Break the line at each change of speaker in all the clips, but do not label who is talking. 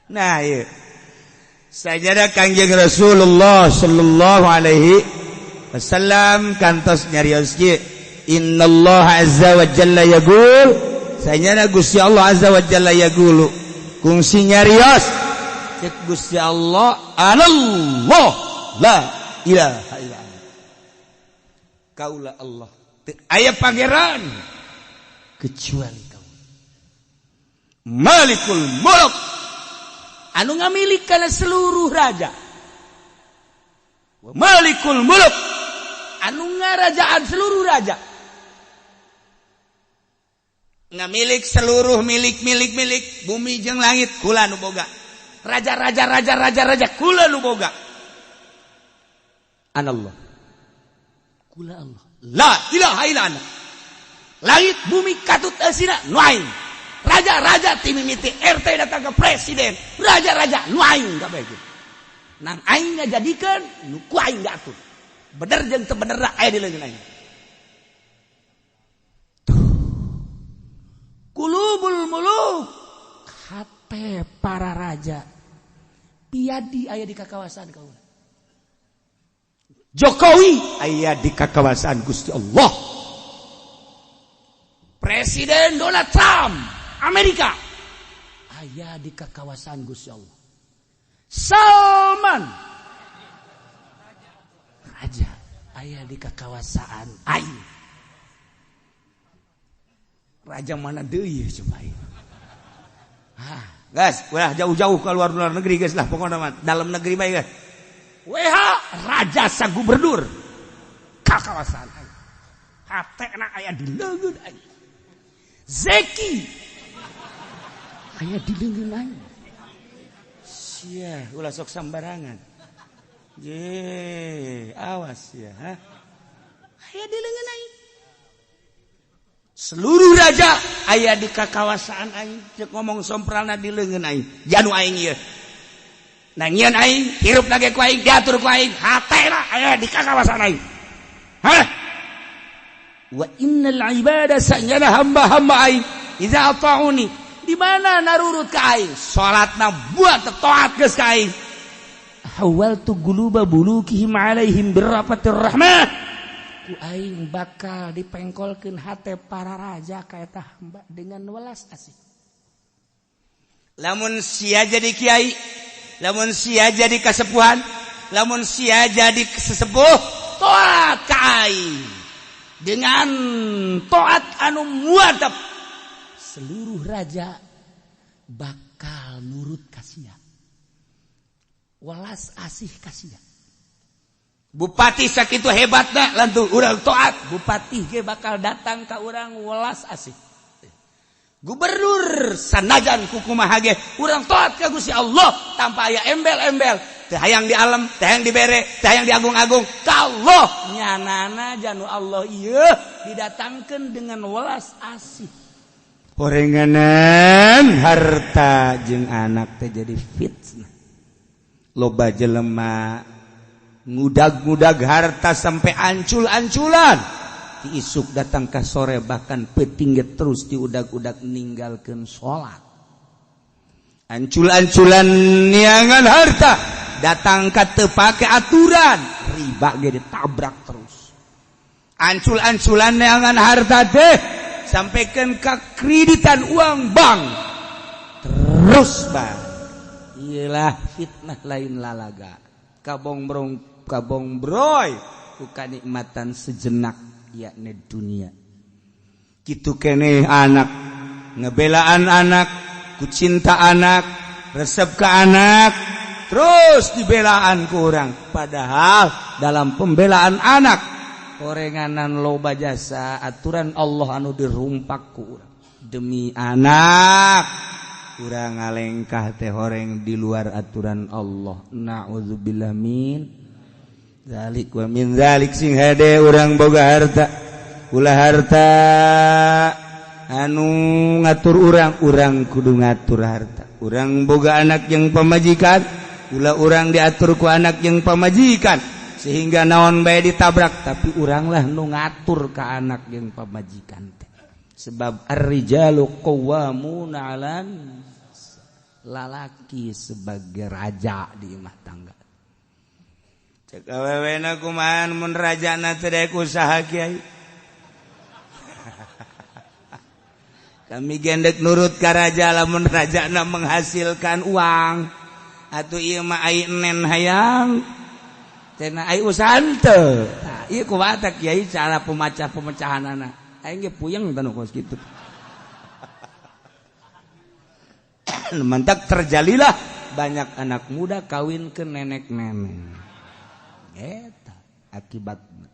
Nah, iya. Sajada Kangjeng Rasulullah sallallahu alaihi wasallam kantos nyarios kieu. Innallaha azza wa jalla yaqul. Sajada Gusti Allah azza wa jalla yaqulu. Kungsi nyarios cek Gusti Allah anallah la ilaha illallah. Kaula Allah. Teu aya pangeran kecuali kau. Malikul Mulk anu ngamilik kana seluruh raja. Malikul Mulk anu ngarajaan seluruh raja. Ngamilik seluruh milik bumi jeung langit kula nu boga. Raja kula nu boga. Anallah. Kula Allah. La ilaha illallah. Langit bumi katut asina nu aing. Raja ti mimiti RT datang ke presiden. Raja nu aing kabeh. Nang aing ngajadikeun nu ku aing gatur. Bener jeung teu bener aya di leungeun aing. Qulubul muluk hate para raja piadi aya di kakawasan kaula. Jokowi aya di kakawasan Gusti Allah. Presiden Donald Trump Amerika aya di kakawasan Gusti Allah. Salman raja aya di kakawasan aing. Raja mana deui coba ieu. Guys, ulah jauh-jauh ke luar negeri guys lah pokokna mah dalam negeri bae guys. Raja sa gubernur kakawasan aing. Hatena aya di leungeun aing. Zeki aya di leungeun aing. Sia, ulah sok sambarangan. Awas ya, ha. Aya di leungeun aing. Seluruh raja aya di kakawasan aing. Cek ngomong sompralna di leungeun aing. Janu aing ieu. Nangieun aing, hirup lagi ku aing, diatur ku aing, hatena aya di kakawasan aing. Hah? Wa innal ibada sanyana hamba-hamba aing iza ata'uni di mana narurut ka aing salatna buat taat geus ka aing hawaltu quluba bulukihim alaihim birrafatir rahmah ku aing bakal dipengkolkeun hate para raja ka eta hamba dengan welas asih. Lamun sia jadi kiai, lamun sia jadi kasepuhan, lamun sia jadi sesepuh, taat ka aing dengan taat anu muadab. Seluruh raja bakal nurut ka sia. Welas asih ka sia. Bupati sakitu hebatna lantu urang taat, bupati ge bakal datang ka urang welas asih. Gubernur sanajan kukumaha ge urang taat ka Gusti Allah tanpa aya embel-embel, teu hayang di alam, teu hayang dibere, teu hayang diagung-agung, ka Allah nyanana janu Allah ieu didatangkeun dengan welas asih. Horenganan harta jeung anak teh jadi fitnah. Loba jelema ngudag-ngudag harta sampai ancul-anculan. Ti isuk datang ka sore bahkan peuting ge terus diudag-udag ninggalkeun salat. Ancul-anculan niangan harta datang ka teu pake aturan, riba ge ditabrak terus. Ancul-anculan niangan harta teh sampaikan ka kreditan uang bank terus bang. Iyalah fitnah lain lalaga. Kabong broy ku kanikmatan sejenak yakni dunia. Kitu keneh anak ngebelaan anak, ku cinta anak, resep ke anak, terus dibelaan ku urang. Padahal dalam pembelaan anak orenganan loba jasa aturan Allah anu dirumpak ku urang. Demi anak urang ngalengkah teh horeng di luar aturan Allah. Na'udzubillah min zalik wa min zalik sing hade urang boga harta. Ulah harta anu ngatur urang kudu ngatur harta. Urang boga anak yang pamajikan, ulah urang diatur ku anak yang pamajikan sehingga naon bae ditabrak, tapi urang lah nu ngatur ka anak yang pamajikan teh. Sebab ar-rijalu qawwamuna 'alan lalaki sebagai raja di rumah tangga. Cek awewena kumahan mun rajana teu daek usaha kiai. Kami gendek nurut ka raja lamun rajana menghasilkan uang. Atuh ieu mah ai enen hayang. Cenah ai usaha teu. Tah ieu kumaha kiai cara pemecahanana. Aing ge puyeng tanu kos kitu. Mantak terjalilah banyak anak muda kawin ke nenek-nenek. Eta akibatnya.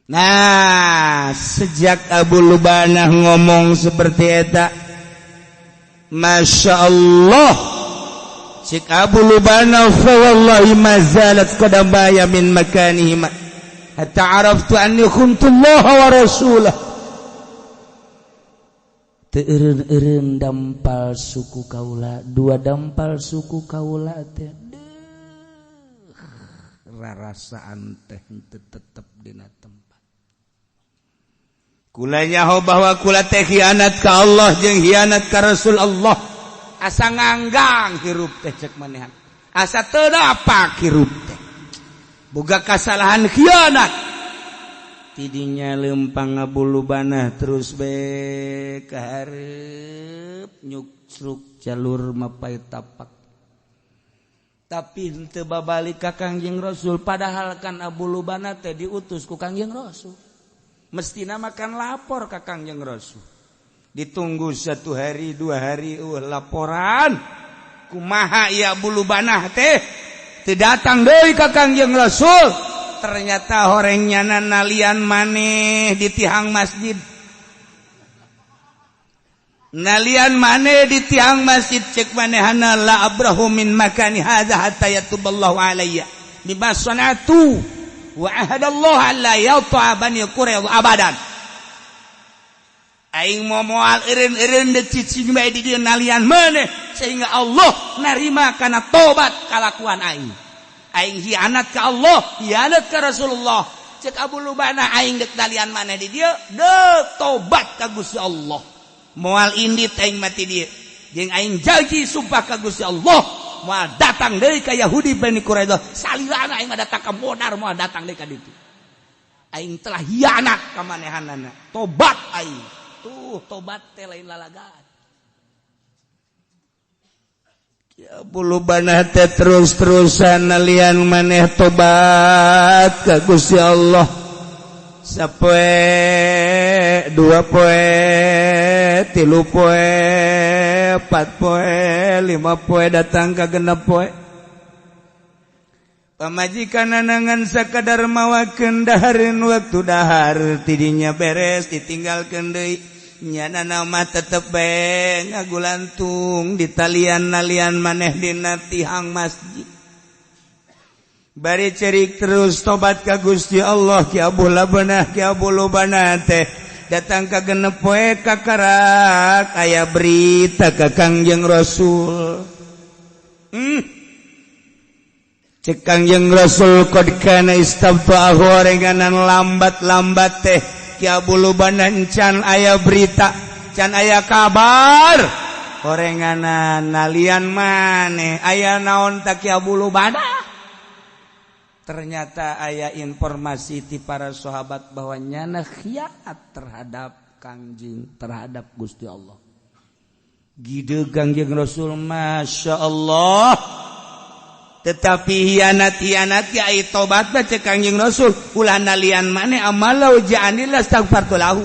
Nah, sejak Abu Lubanah ngomong seperti eta, Masya Allah, cik Abu Lubanah fa wallahi ma zalat qadamaya min makanihi hatta araftu anni khuntullaha wa rasulah. Eureun dampal suku kaula, dua dampal suku kaula teh rarasaan teh teu tetep dina tempat. Kula nyaho bahwa kula teh hianat ka Allah jeung hianat ka Rasul Allah. Asa nganggang hirup teh cek manehan. Asa teu dapak hirup teh. Boga kasalahan hianat. Tidinya lempang Abu Lubanah terus be kaharep nyuksruk jalur mapai tapak. Tapi henteu babalik ka Kangjeng Rasul, padahal kan Abu Lubanah teh diutus ku Kangjeng Rasul. Mestina makan lapor ka Kangjeng Rasul. Ditunggu 1 hari 2 hari laporan. Kumaha ieu Abu Lubanah teh teu datang deui ka Kangjeng Rasul. Ternyata horengnya nalian maneh di tiang masjid. Nalian maneh di tiang masjid cek manehana la abrahu min makani hadza hatta yatuballahu alayya bima sanatu wa ahadallahu alla yata bani qurayza abadan. Aing moal eureun-eureun de cicing bae di dieu nalian maneh sehingga Allah narima kana tobat kalakuan aing. Aing hianat ka Allah, hianat ka Rasulullah. Cek Abu Lubanah aing dek dalian mana di dia, dek tobat ka Gusti Allah. Moal indit aing mati dia. Jeung aing janji sumpah ka Gusti Allah, moal datang deui ka Yahudi Bani Quraidah. Salirana aing datang ka Modar, moal datang deui ka ditu. Aing telah hianat ka manehanana. Tobat aing. Tuh tobat teh lain lalagaan. Ya Abu Lubanah teh terus-terusan nalian maneh tobat ka Gusti Allah. Sapoe, 2 poe, 3 poe, 4 poe, 5 poe datang ka 6 poe. Pamajikan nanangan sakadar mawakeun dahareun waktu dahar tidinya beres ditinggalkeun deui. Nyana nama tetep bae ngagulantung di talian nalian maneh dina tihang masjid. Bari cerik terus tobat ka Gusti Allah ki Abu Lubanah teh datang ka 6 poe ka karak aya berita ka Kangjeng Rasul. Cek Kangjeng Rasul qad kana istabta'ahu orenganan lambat-lambat teh Ki Abu Lubanah can aya berita, can aya kabar. Orengana nalian maneh aya naon ta Ki Abu Lubanah? Ternyata aya informasi ti para sahabat bahwa nyana khianat terhadap Kangjeng, terhadap Gusti Allah. Gide Kangjeng Rasul Masya Allah. Tetapi hianat ya tobat baca Kangjeng Rasul ulah nalian maneh amalau ja'anillah astaghfartu lahu.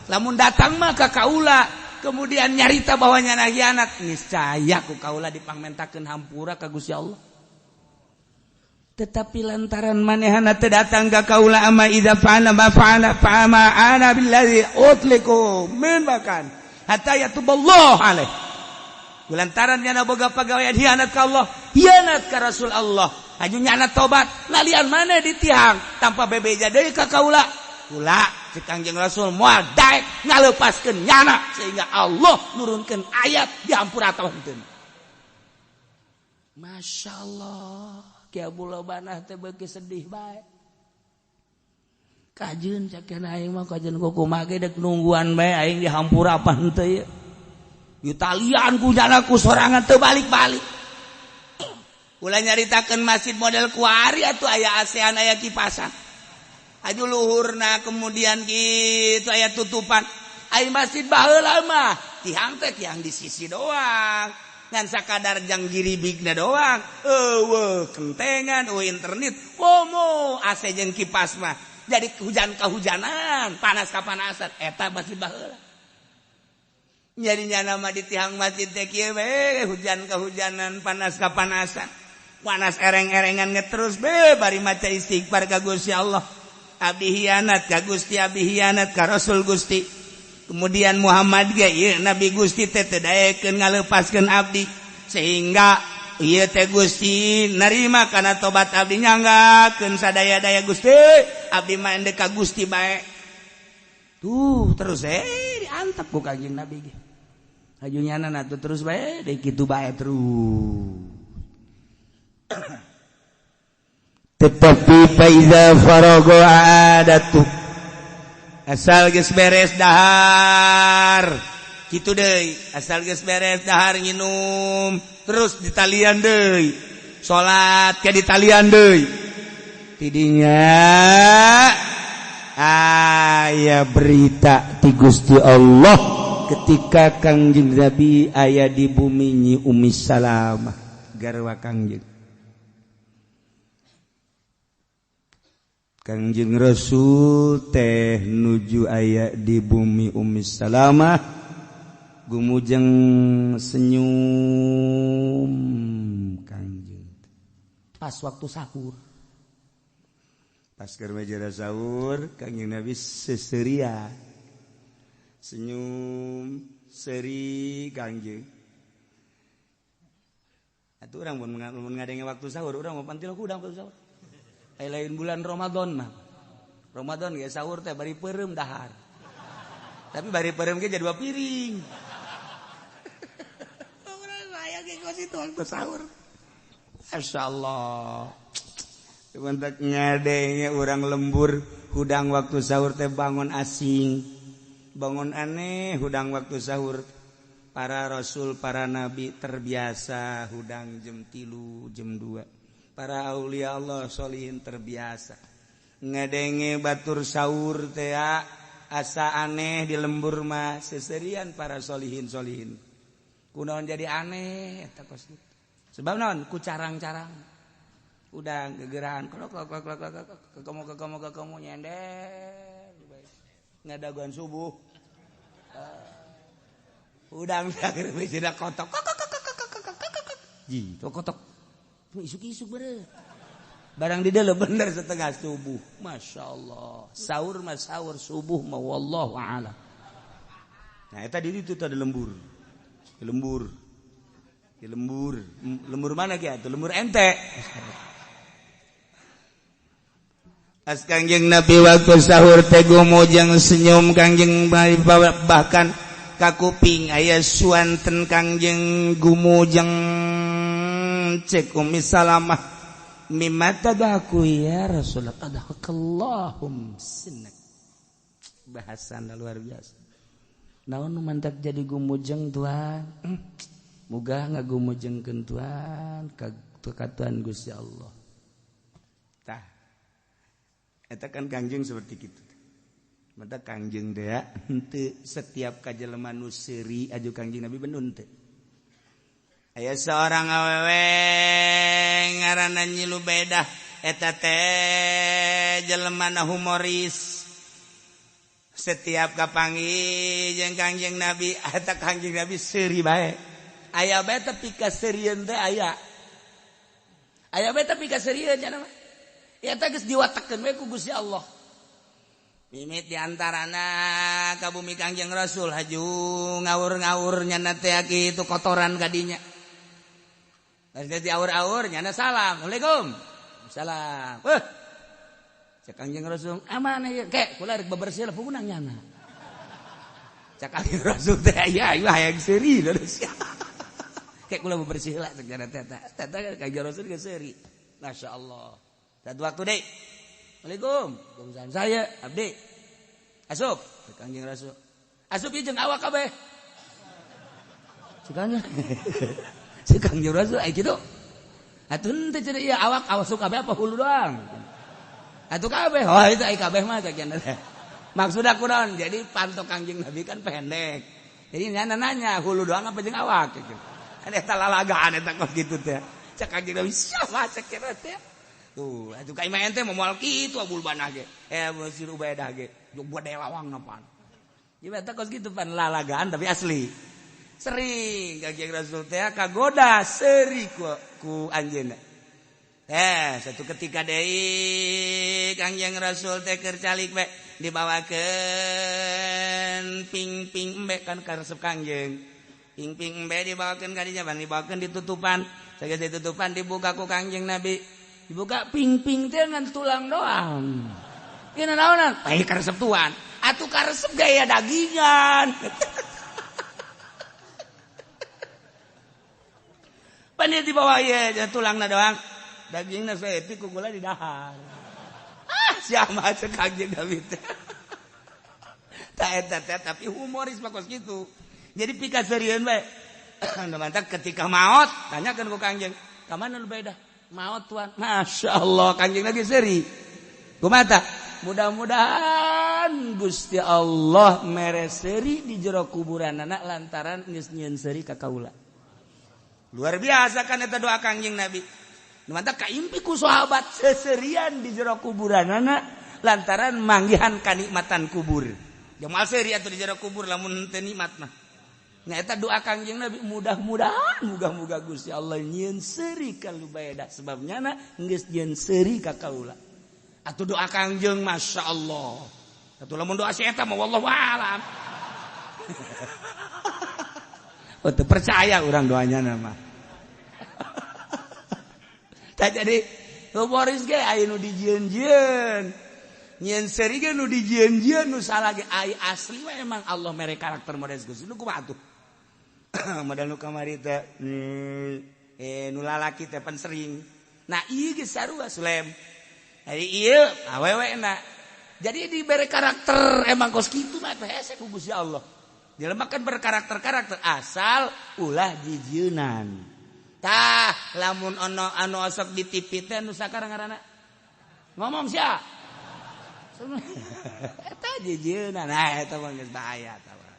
Lamun datang mah ka kaula kemudian nyarita bahwa nyana hianat niscaya ku kaula dipangmentakeun hampura ka Gusti Allah. Tetapi lantaran manehana teu datang ka kaula ama idza fa'ala ma fa'ala fa'ama ana billazi utliku min makan hatta yatuballahu alaihi. Lantaran nyana boga pagawean hianat ka Allah, hianat ka Rasul Allah. Aju nyana tobat, lalian mana di tiang tanpa bebeja deui ka kaula. Kula cek Kangjeng Rasul moal daek ngaleupaskeun nyana sehingga Allah nurunkeun ayat dihampura atawa henteu. Masyaallah, Ki Abu Lubanah teh beuki sedih bae. Kajeun sakeun aing mah kajeun kumaha ge dek nungguan bae aing dihampura apa henteu ye. Italian ku janaku sorangan teu balik-balik. Ulah nyaritakeun masjid model kuari atuh aya ASEAN aya kipasan. Aju luhurna kemudian gitu aya tutupan. Ai masjid baheula mah tihang teh tihang di sisi doang. Ngan sakadar jang giribigna doang. Eueuh kentengan, internet, komo AC jeung kipas mah. Jadi hujan kahujanan, panas kapanasan, eta masjid baheula. Nyarinya nama di tihang masjid teh kieu we, hujan kahujanan, panas kapanasan. Panas ereng-erengan ngeterus be bari maca istighfar ka Gusti Allah. Abdi hianat ka Gusti, abdi hianat ka Rasul Gusti. Kemudian Muhammad ge ieu Nabi Gusti teh teu daekeun ngalepaskeun abdi sehingga ieu teh Gusti narima kana tobat abdi nyanggakeun sadaya-daya Gusti abdi mah endeu ka Gusti bae. Tuh terus diantep ku Kangjeng Nabi ge. Hajunyana atuh terus bae deui kitu bae terus. Tetapi faiza farago adatu asal geus beres dahar kitu deui, asal geus beres dahar nginum terus ditalian deui, salat ke ditalian deui. Tidinya aya berita ti Gusti Allah ketika Kangjeng Nabi aya di bumi Nyi Ummi Salamah garwa Kangjeng. Kangjeng Rasul teh nuju aya di bumi Ummi Salamah gumujeng senyum Kangjeng pas waktu sahur, pas keur wajara sahur Kangjeng Nabi seseria senyum seri Kangjeng. Atuh urang mun ngadenge waktu sahur urang mau pantil hudang waktu sahur. Lain bulan Ramadan mah. Ramadan ge sahur teh bari peureum dahar. Tapi bari peureum ge jadi 2 piring. Urang saya ge kos itu waktu sahur. Masyaallah. Sebentak ngadenge urang lembur hudang waktu sahur teh bangun asing. Bangun aneh hudang waktu sahur. Para rasul, para nabi terbiasa hudang jam 3, jam 2. Para aulia Allah sholihin terbiasa ngadenge batur sahur teh asa aneh di lembur mah seserian para sholihin kunaon jadi aneh eta kos sebab naon ku carang-carang udang gegerahan kekomo nyender ngadaguan subuh udang dager bejana kotok kotok isuk-isuk bener. Barang di dalam bener setengah subuh. Masya Allah. Sahur mah sahur, subuh mah wallahu a'lam. Nah tadi itu tadi lembur. Lembur mana kia? Itu lembur ente. As Kangjeng Nabi waktu sahur teh gumujeng senyum Kangjeng bahkan kakuping aya suanten Kangjeng gumujeng cek Ummi Salamah mimma tadaku ya Rasulullah tadakallahum sinak bahasan luar biasa naon mantak jadi gumujeng Tuhan muga ngagumujengkeun Tuhan ka Tuhan Gusti Allah tah eta kan Kangjeng seperti kitu mata Kangjeng teh henteu setiap kajelema nu seuri aju Kangjeng Nabi benun teh. Aya seorang awewe ngaranna Nyi Lubaidah eta teh jelemana humoris. Setiap kapanggih jeung Kangjeng Nabi eta Kangjeng Nabi seuri bae. Aya bae tapi kaseurieun teh aya. Aya bae tapi kaseurieun cenah mah. Eta geus diwatekeun we ku Gusti Allah. Mimit diantarana ka bumi Kangjeng Rasul haju ngawur-ngawur nyana teh kitu kotoran kadinya. Jadi aur-aur nyana salam. Assalamualaikum. Salam. Cek Kangjeng Rasul, aman ya. Kek, kula rek bebersih lah punang nyana. Cek Kangjeng Rasul teh aya hayang seuri terus. Kek kula bebersih lah cek nyana teh. Teh Kangjeng Rasul ge seuri. Masyaallah. Satu waktu deui. Assalamualaikum. Waalaikumsalam saya abdi. Asup cek Kangjeng Rasul. Asup ieu jeung awak kabeh.
Cikangnya. Cikangjeng Rasul aya kitu. Atuh teu cenah ieu awak kabeh apa hulu doang. Atuh kabeh. Oh itu ai kabeh mah cakeun. Maksudna kunaon? Jadi pantok Kangjeng Nabi kan pendek. Jadi nanya hulu doang apa jeung awak gitu. Kan eta lalagaan eta kos kitu teh. Cak Kangjeng Nabi siapa cek teh. Tuh, atuh ka imah ente moal kitu Abul Banah ge. Sir Ubaidah ge. Jog buat lawang napan. Jadi eta kos kitu pan lalagaan tapi asli. Sering Kangjeng Rasul teh kagoda seuri ku anjeunna. Satu ketika deui Kangjeng Rasul teh keur calik we dibawakeun ping-ping embe kan karesep Kangjeng. Ping-ping embe dibawakeun ka dinya dibawakeun ditutupan. Saged ditutupan dibuka ku Kangjeng Nabi. Dibuka ping-ping teh ngan tulang doang. Ieu naonan? Bae karesep tuan. Atuh karesep gaya dagingan. Pan di bawah ieu tulangna doang. Dagingna saeutik ku gula di dahar. Sia mah cek Kangjeng Nabi teh. Ta eta teh tapi humoris bakos kitu. Jadi pikaseurieun we. Mantap ketika maot tanyakeun ku Kangjeng, "Ka mana lu beda?" "Maot tuan." Masyaallah Kangjeng lagi seuri. Kumaha? Mudah-mudahan Gusti Allah mere seuri di jero kuburanana lantaran geus nyieun seuri ka kaula. Luar biasa kan eta doa Kangjeng Nabi. Mantap kaimpi ku sahabat seserian di jero kuburanana lantaran manggihan kanikmatan kubur. Jamal seuri atuh di jero kubur lamun teu nikmat mah. Nya eta doa Kangjeng Nabi mudah-mudahan muga-muga Gusti Allah nyieun seuri ka Lubaidah sebabnya geus nyieun seuri ka kaula. Atuh doa Kangjeng masyaallah. Atuh lamun doa si eta mah wallahu a'lam. Oh teu percaya urang doanya mah. Jadi humoris ge aya nu dijieun-jieun. Nyieun seuri ge nu dijieun-jieun nu salah ge aya asli we emang Allah mere karakter model Gusti. Nu kumaha atuh? Modal nu kamari teh nu lalaki teh pan sering. Nah ieu ge sarua Sulem. Ari ieu awewena. Jadi dibere karakter emang kos kitu mah teh hese ku Gusti Allah. Jelema kan berkarakter-karakter asal ulah jijieunan. Tah lamun ono anu osok di TV teh anu sakara ngaranna? Ngomong sia. Eta jijieunna nah eta mah geus bahaya eta mah.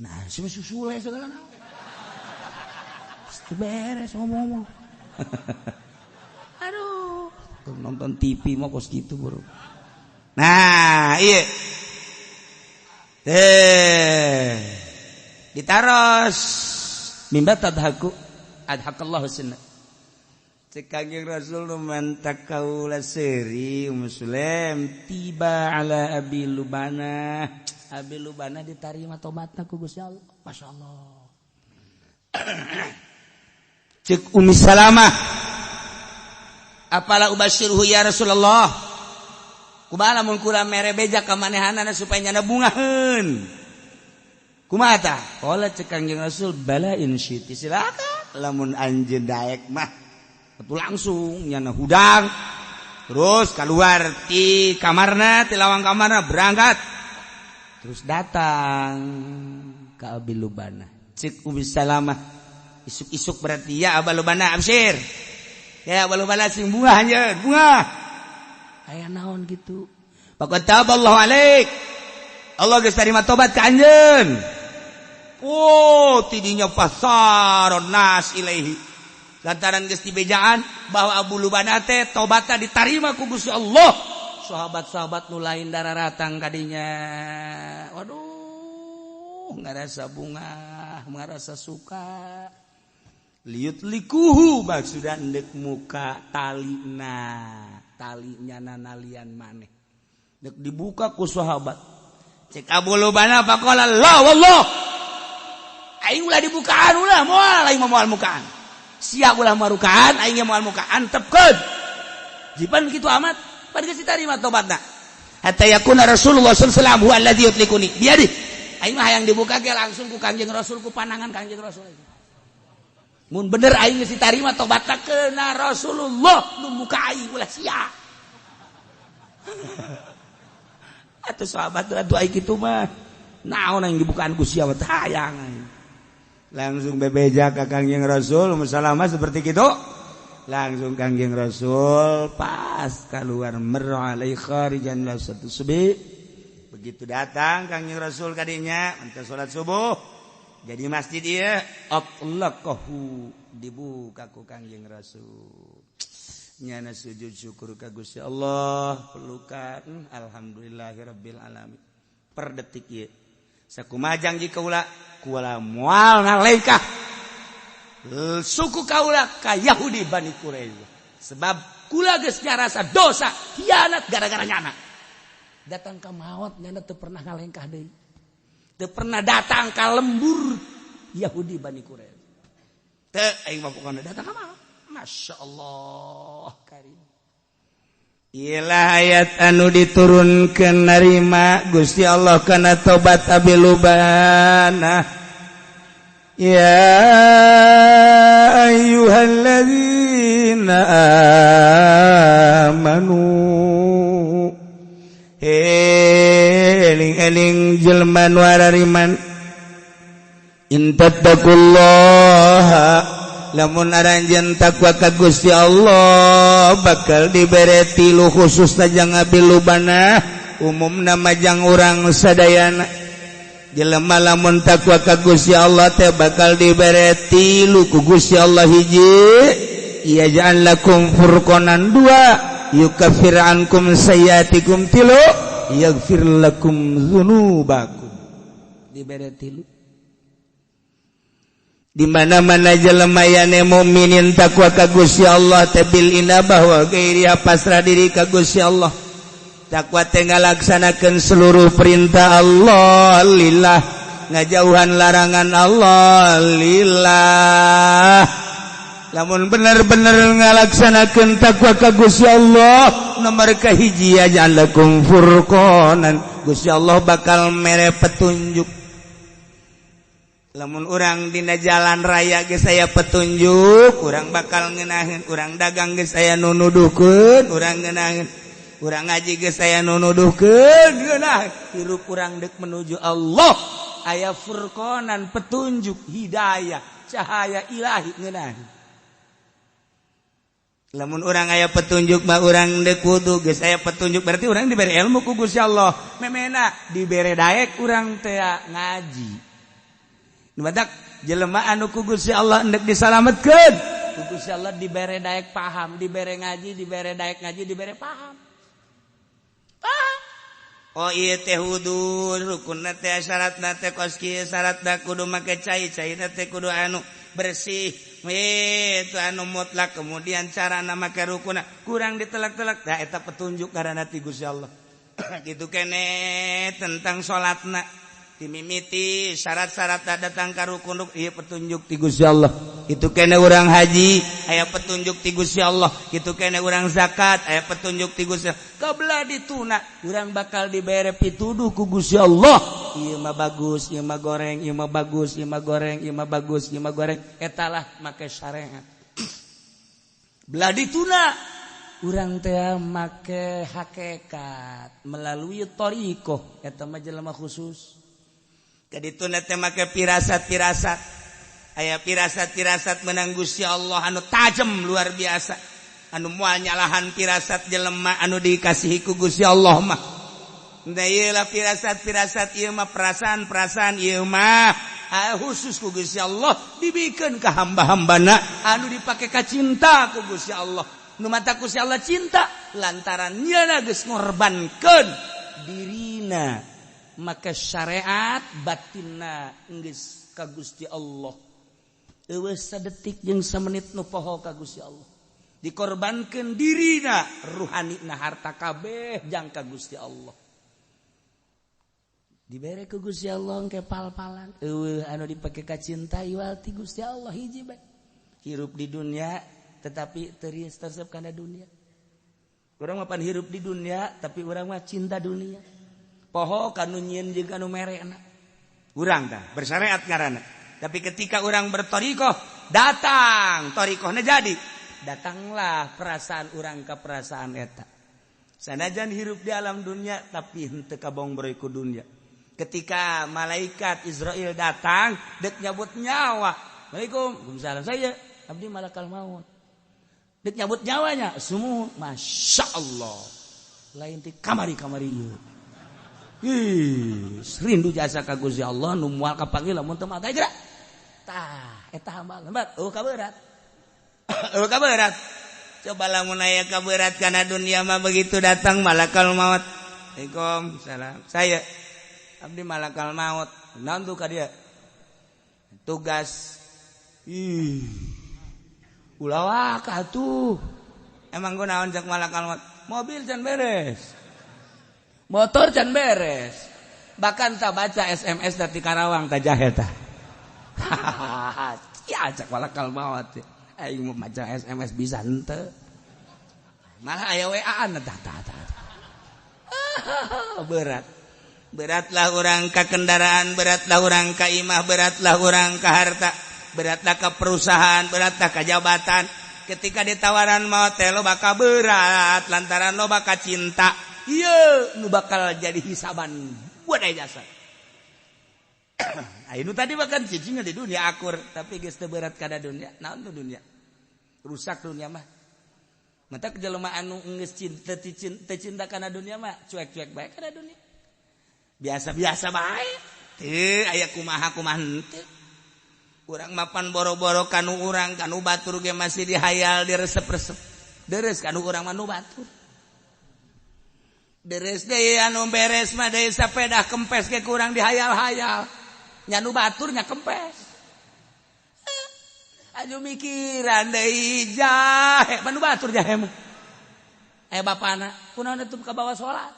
Nah, susule segala naon. Beres ngomong. Aduh, nonton TV mah kos kitu bro. Nah, ieu. Ditaros mimba tadhaku adhakallahu sunnah. Cek Kangjeng Rasul mantak kaula seuri muslim tiba ala Abi Lubana. Abi Lubana ditarima tobatna ku Gusti Allah. Masyaallah. Cek Ummi Salamah. Apala ubasyiruhu ya Rasulullah. Kumaha lamun kula mere beja ka manehanana supaya nyana bungaheun. Kumaha tah? Qala cek Kangjeng Rasul bala in syiti silakan lamun anjeun daek mah atuh langsung nyana hudang terus keluar ti kamarna ti lawang kamarna berangkat terus datang ke Abi Lubana cek Ummi Salamah isuk-isuk berarti ya Abi Lubana absyir ya Abi Lubana sing bunga anjeun bunga aya naon gitu faqad taballahu alaik Allah geus tarima tobat ka anjeun. Oh, tidinya pasaron nas ilaihi. Lantaran geus dibejaan bahwa Abu Lubana teh tobatna ditarima ku Gusti Allah. Sahabat-sahabat nu lain dararatang kadinya. Waduh, ngarasa bunga, ngarasa suka. Liut likuhu maksudna endek muka talina. Talinya nanalian maneh. Dek dibuka ku sahabat. Cek Abu Lubana faqala la wallah. Aing ulah dibukaan ulah moal aing moal mukaan. Sia ulah marukaan aing moal mukaan tepkeun. Jipan kitu amat pan geus ditarima tobatna. Hatta yakuna Rasulullah sallallahu alaihi wasallam huwa alladzi yutlikuni. Biadi. Aing mah hayang dibuka ge langsung ku Kangjeng Rasul ku panangan Kangjeng Rasul. Mun bener aing geus ditarima tobatna keuna Rasulullah nu muka aing ulah sia. Atuh sahabat atuh aing kitu mah. naon yang dibukaan ku sia hayang
langsung bebeja ka Kangjeng Rasul musalamah seperti itu langsung Kangjeng Rasul pas keluar marra alai kharijan la satu subi begitu datang Kangjeng Rasul kadinya untuk salat subuh jadi masjid ieu atlaqahu dibuka ku Kangjeng Rasul nyana sujud syukur ka Gusti Allah pelukan alhamdulillahirabbil alamin per detik ieu sakumajang jika ulah kuala moal ngalengkah suku kaula ka Yahudi Bani Quraizah sebab kula geus nyarasa dosa hianat gara-gara nyana datang ka maot nyana teu pernah ngalengkah deui teu pernah datang ka lembur Yahudi Bani Quraizah teu aing mah pokona datang ka maot masyaallah karim ialah ayat anu diturunkeun narima Gusti Allah kana tobat abi lubana ya ayyuhalladzina amanu eling-eling jelema nu arariman intattaqullaha lamun aranjeun takwa ka Gusti Allah bakal dibere tilu khusus tajang abi lubana umumna majang urang sadayana jelema lamun takwa ka Gusti Allah teh bakal dibere tilu ku Gusti Allah hiji iya ja'al lakum furqanan dua yukaffir ankum sayyiatikum tilu yaghfir lakum dzunubakum dibere tilu di mana-mana jelema yane mukminin takwa ka Gusti Allah tabil inabah wa ghairiha pasrah diri ka Gusti Allah takwa teh ngalaksanakeun seluruh perintah Allah lillah ngajauhan larangan Allah lillah lamun bener-bener ngalaksanakeun takwa ka Gusti Allah nomor kahiji aja lakum furqanan Gusti Allah bakal mere petunjuk lamun urang dina jalan raya geus aya petunjuk urang bakal ngeunaheun urang dagang geus aya nu nuduhkeun urang ngeunaheun urang ngaji geus aya nu nuduhkeun geunah hirup urang deuk menuju Allah aya furqanan petunjuk hidayah cahaya ilahi ngeunaheun lamun urang aya petunjuk mah urang deuk kudu geus aya petunjuk berarti urang diberi ilmu ku Gusti Allah memena dibere daek urang teh ngaji badak jelema anu ku Gusti Allah hendak disalametkeun ku Gusti Allah dibere daek paham dibere ngaji dibere daek ngaji dibere paham oh ieu teh wudu rukunna teh syaratna teh kos kieu syaratna kudu make cai-caina teh kudu anu bersih itu anu mutlak kemudian carana make rukunna kurang ditelak-telak da eta petunjuk karana ti Gusti Allah kitu kene tentang salatna dimimiti syarat-syarat datang ka rukun ieu petunjuk ti Gusti Allah itu kene urang haji aya petunjuk ti Gusti Allah itu kene urang zakat aya petunjuk ti Gusti Allah kabelah dituna urang bakal dibere pituduh ku Gusti Allah ieu mah bagus ieu mah goreng ieu mah bagus ieu mah goreng ieu mah bagus ieu mah goreng eta lah make syariat belah dituna urang teh make hakikat melalui thariqah eta mah jelema khusus kaditu teh make pirasat-pirasat aya pirasat-pirasat menang Gusti Allah anu tajem luar biasa anu moal nyalahan pirasat jelema anu dikasihi ku Gusti Allah mah da ieu lah pirasat-pirasat ieu mah perasaan-perasaan ieu mah khusus ku Gusti Allah dibikeun ka hamba-hambana anu dipake ka cinta ku Gusti Allah nu mata Gusti Allah cinta lantaran nyana geus ngorbankeun dirina maka syariat batinna geus ka Gusti Allah eueuh sadetik jeung samenit nu poho ka Gusti Allah dikorbankeun dirina ruhanina harta kabeh jang ka Gusti Allah dibere ku Gusti Allah engke pal-palan eueuh anu dipake ka cinta iwal ti Gusti Allah hiji bae hirup di dunia tetapi teu resep kana dunia urang mah pan hirup di dunia tapi urang mah cinta dunia poho kanu nyieun jeung kanu merena urang tah bersyariat ngaranna tapi ketika urang berthariqah datang thariqahna jadi datanglah perasaan urang ka perasaan eta sanajan hirup di alam dunia tapi henteu kabongbroi ku dunia
Ketika malaikat Israel datang, dek nyabut nyawa. Assalamualaikum. Waalaikumsalam. Saya abdi malakal maut. Dek nyabut nyawanya. Semua Masya Allah. Lain ti kamari-kamari ieu. Rindu jasa ka Gusti Allah nu moal kapanggih lamun teu mata geura. Tah eta hamba lembat. Kaberat. Kaberat. Coba lamun aya kaberat kana dunia mah begitu datang malakal maut. Waalaikumsalam. Saya abdi malakal maut. Naon tuh ka dia? Tugas. Ulah wak atuh. Emang kunaon cek malakal maut? Mobil can beres. Motor can beres. Bahkan tak baca SMS dari Karawang tak jahe tah. Ya cek malakal maut. Aing mau baca SMS bisa henteu. Malah aya WA-an tah. Berat. Beratlah orang ka kendaraan, beratlah orang ka imah, beratlah orang ka harta, beratlah ka perusahaan, beratlah ka jabatan. Ketika ditawaran maut lo bakal berat lantaran lo bakal cinta. Iya, nu bakal jadi hisaban buat aya jasa. Ayeuna tadi bahkan cicingna di dunia akur, tapi geus teu berat kada dunia. Naon tuh dunia? Rusak dunia mah. Mata jelema anu geus cinta kana dunia mah cuek-cuek bae kana dunia. Biasa-biasa bae. Teu aya kumaha henteu. Urang mapan boro-boro kanu urang kanu batur ge masih dihayal diresep-resep. Deres kanu urang mah nu batur. Deres deui anu beres mah deui sapeda kempes ge kurang dihayal-hayal. Nya nu batur nya kempes. Aju mikiran deui jahe, manu batur jahe mah. Bapana, kunaon atuh ka bawa salat?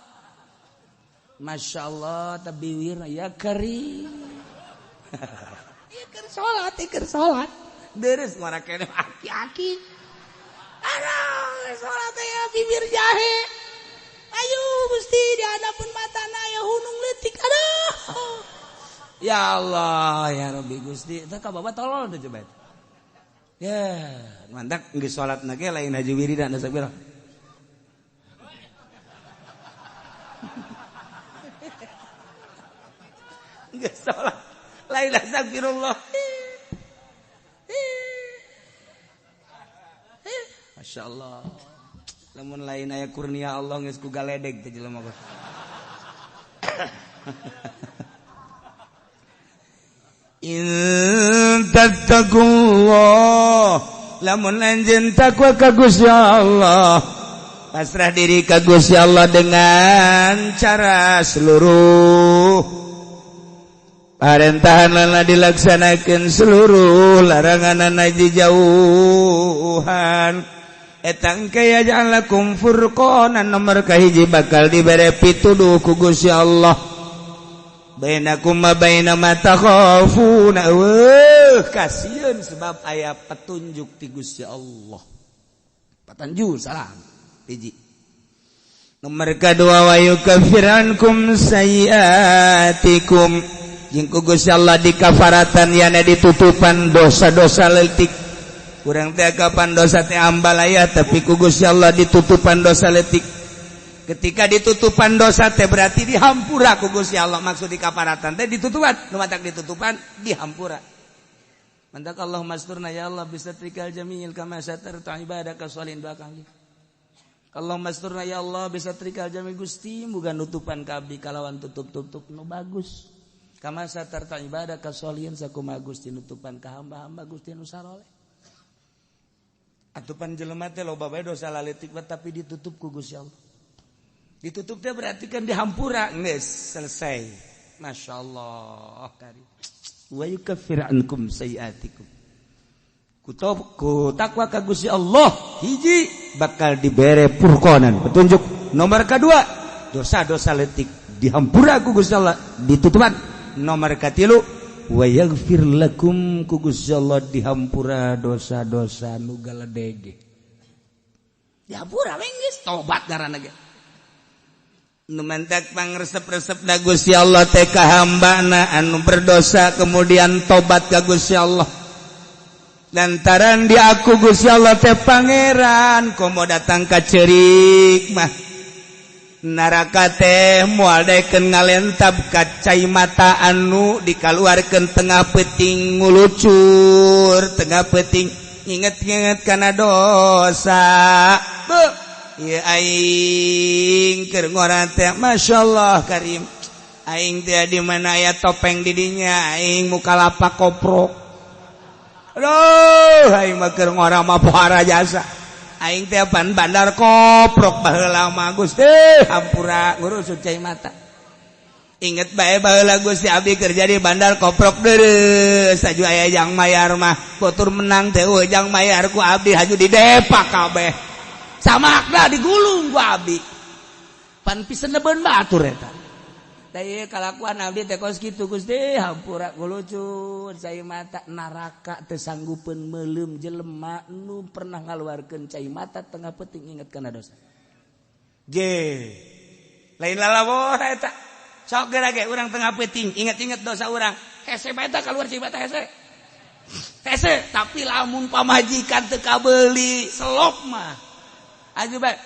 Masyaallah tabiwir ya kari. Iker salat. Deres ngora kene aki-aki. Aduh, salat ya bibir jahe. Ayo Gusti di hadapan matana ya hunung leutik. Aduh. Ya Allah, ya Rabbi Gusti, teu ka baba tolol teh coba. Ya, mantak geus salatna ge lain haji wiridan da sabira. Geus salat lain astagfirullah. Masya Allah. Lamun lain aya kurnia Allah geus ku galedeg teh jelema mah. In tattaqullah lamun anjeun takwa ka Gusti Allah, pasrah diri ka Gusti Allah dengan cara seluruh parentahanna dilaksanakeun, seluruh laranganna dijauhan. Eta engke yaj'alakum furqanan nomor kahiji bakal dibere pituduh ku Gusti Allah. Bainakum ma baina ma takhafuna. Kasieun sebab aya petunjuk ti Gusti Allah. Patanju salam. Hiji. Nomor kadua wa yukaffir ankum sayiatikum. Jeung ku Gusti Allah dikafaratan yana ditutupan dosa-dosa leutik. Urang teh kapan dosa teh ambal aya tapi ku Gusti Allah ditutupan dosa leutik. Ketika ditutupan dosa teh berarti dihampura ku Gusti Allah. Maksud dikafaratan teh ditutupan, nu matak ditutupan dihampura. Mantak Allahumma asturna ya Allah bisatrikal jamil kama satarta ibadaka sholin belakang. Allahumma asturna ya Allah bisatrikal jamil Gusti muga nutupan ka abdi kalawan tutup-tutup nu bagus. Kama satarta ibadaka sholin sakumaha Gusti nutupan ka hamba-hamba Gusti nu saleh. Atupan jelema teh loba bae dosa laletik tapi ditutup ku Gusti Allah. Ditutup teh berarti kan dihampura, geus selesai. Masyaallah kari. Wa yukaffir ankum sayiatikum. Ku takwa ka Gusti Allah hiji bakal dibere furqanan, petunjuk. Nomor kedua, dosa-dosa leutik dihampura ku Gusti Allah, ditutupan. Nomor katilu, wa yaghfir lakum ku Gusti Allah dihampura dosa-dosa nu galedege. Dihampura we geus tobat ngaranna ge. Nu mentak pangresep-resep da Gusti Allah teh ka hambana anu berdosa kemudian tobat ka Gusti Allah. Lantaran diaku Gusti Allah teh pangeran, komo datang ka ceurik mah
Naraka teh moal daekeun ngalentab ka cai mata anu dikaluarkeun tengah peuting ngulucur, tengah peuting inget-inget kana dosa. Beuh, ieu aing keur ngora teh masyaallah karim. Aing teh di mana aya topeng di dinya, aing muka lapak koprok. Aduh, aing mah keur ngora mah pohara jasa. Aing teh pan bandar koprok baheula mah Gusti, hampura ngurus cai mata. Inget bae baheula Gusti abdi kerja di bandar koprok deureuh, saju aya jang mayar mah batur menang teh eueuh jang mayar ku abdi haju didepak kabeh. Samakna digulung ku abdi. Pan pisenebeun batur eta. Da ieu kalakuan abdi teh kos kitu Gusti, hampura ngulucur cai mata naraka teu sanggupeun meuleum jelema nu pernah ngaluarkeun cai mata tengah peuting inget kana dosa. Ge. Lain lalawor eta. Sok geura ge urang tengah peuting inget-inget dosa urang. Hese bae eta kaluar cai mata hese. Hese, tapi lamun pamajikan teu kabeuli selop mah. Aju bae.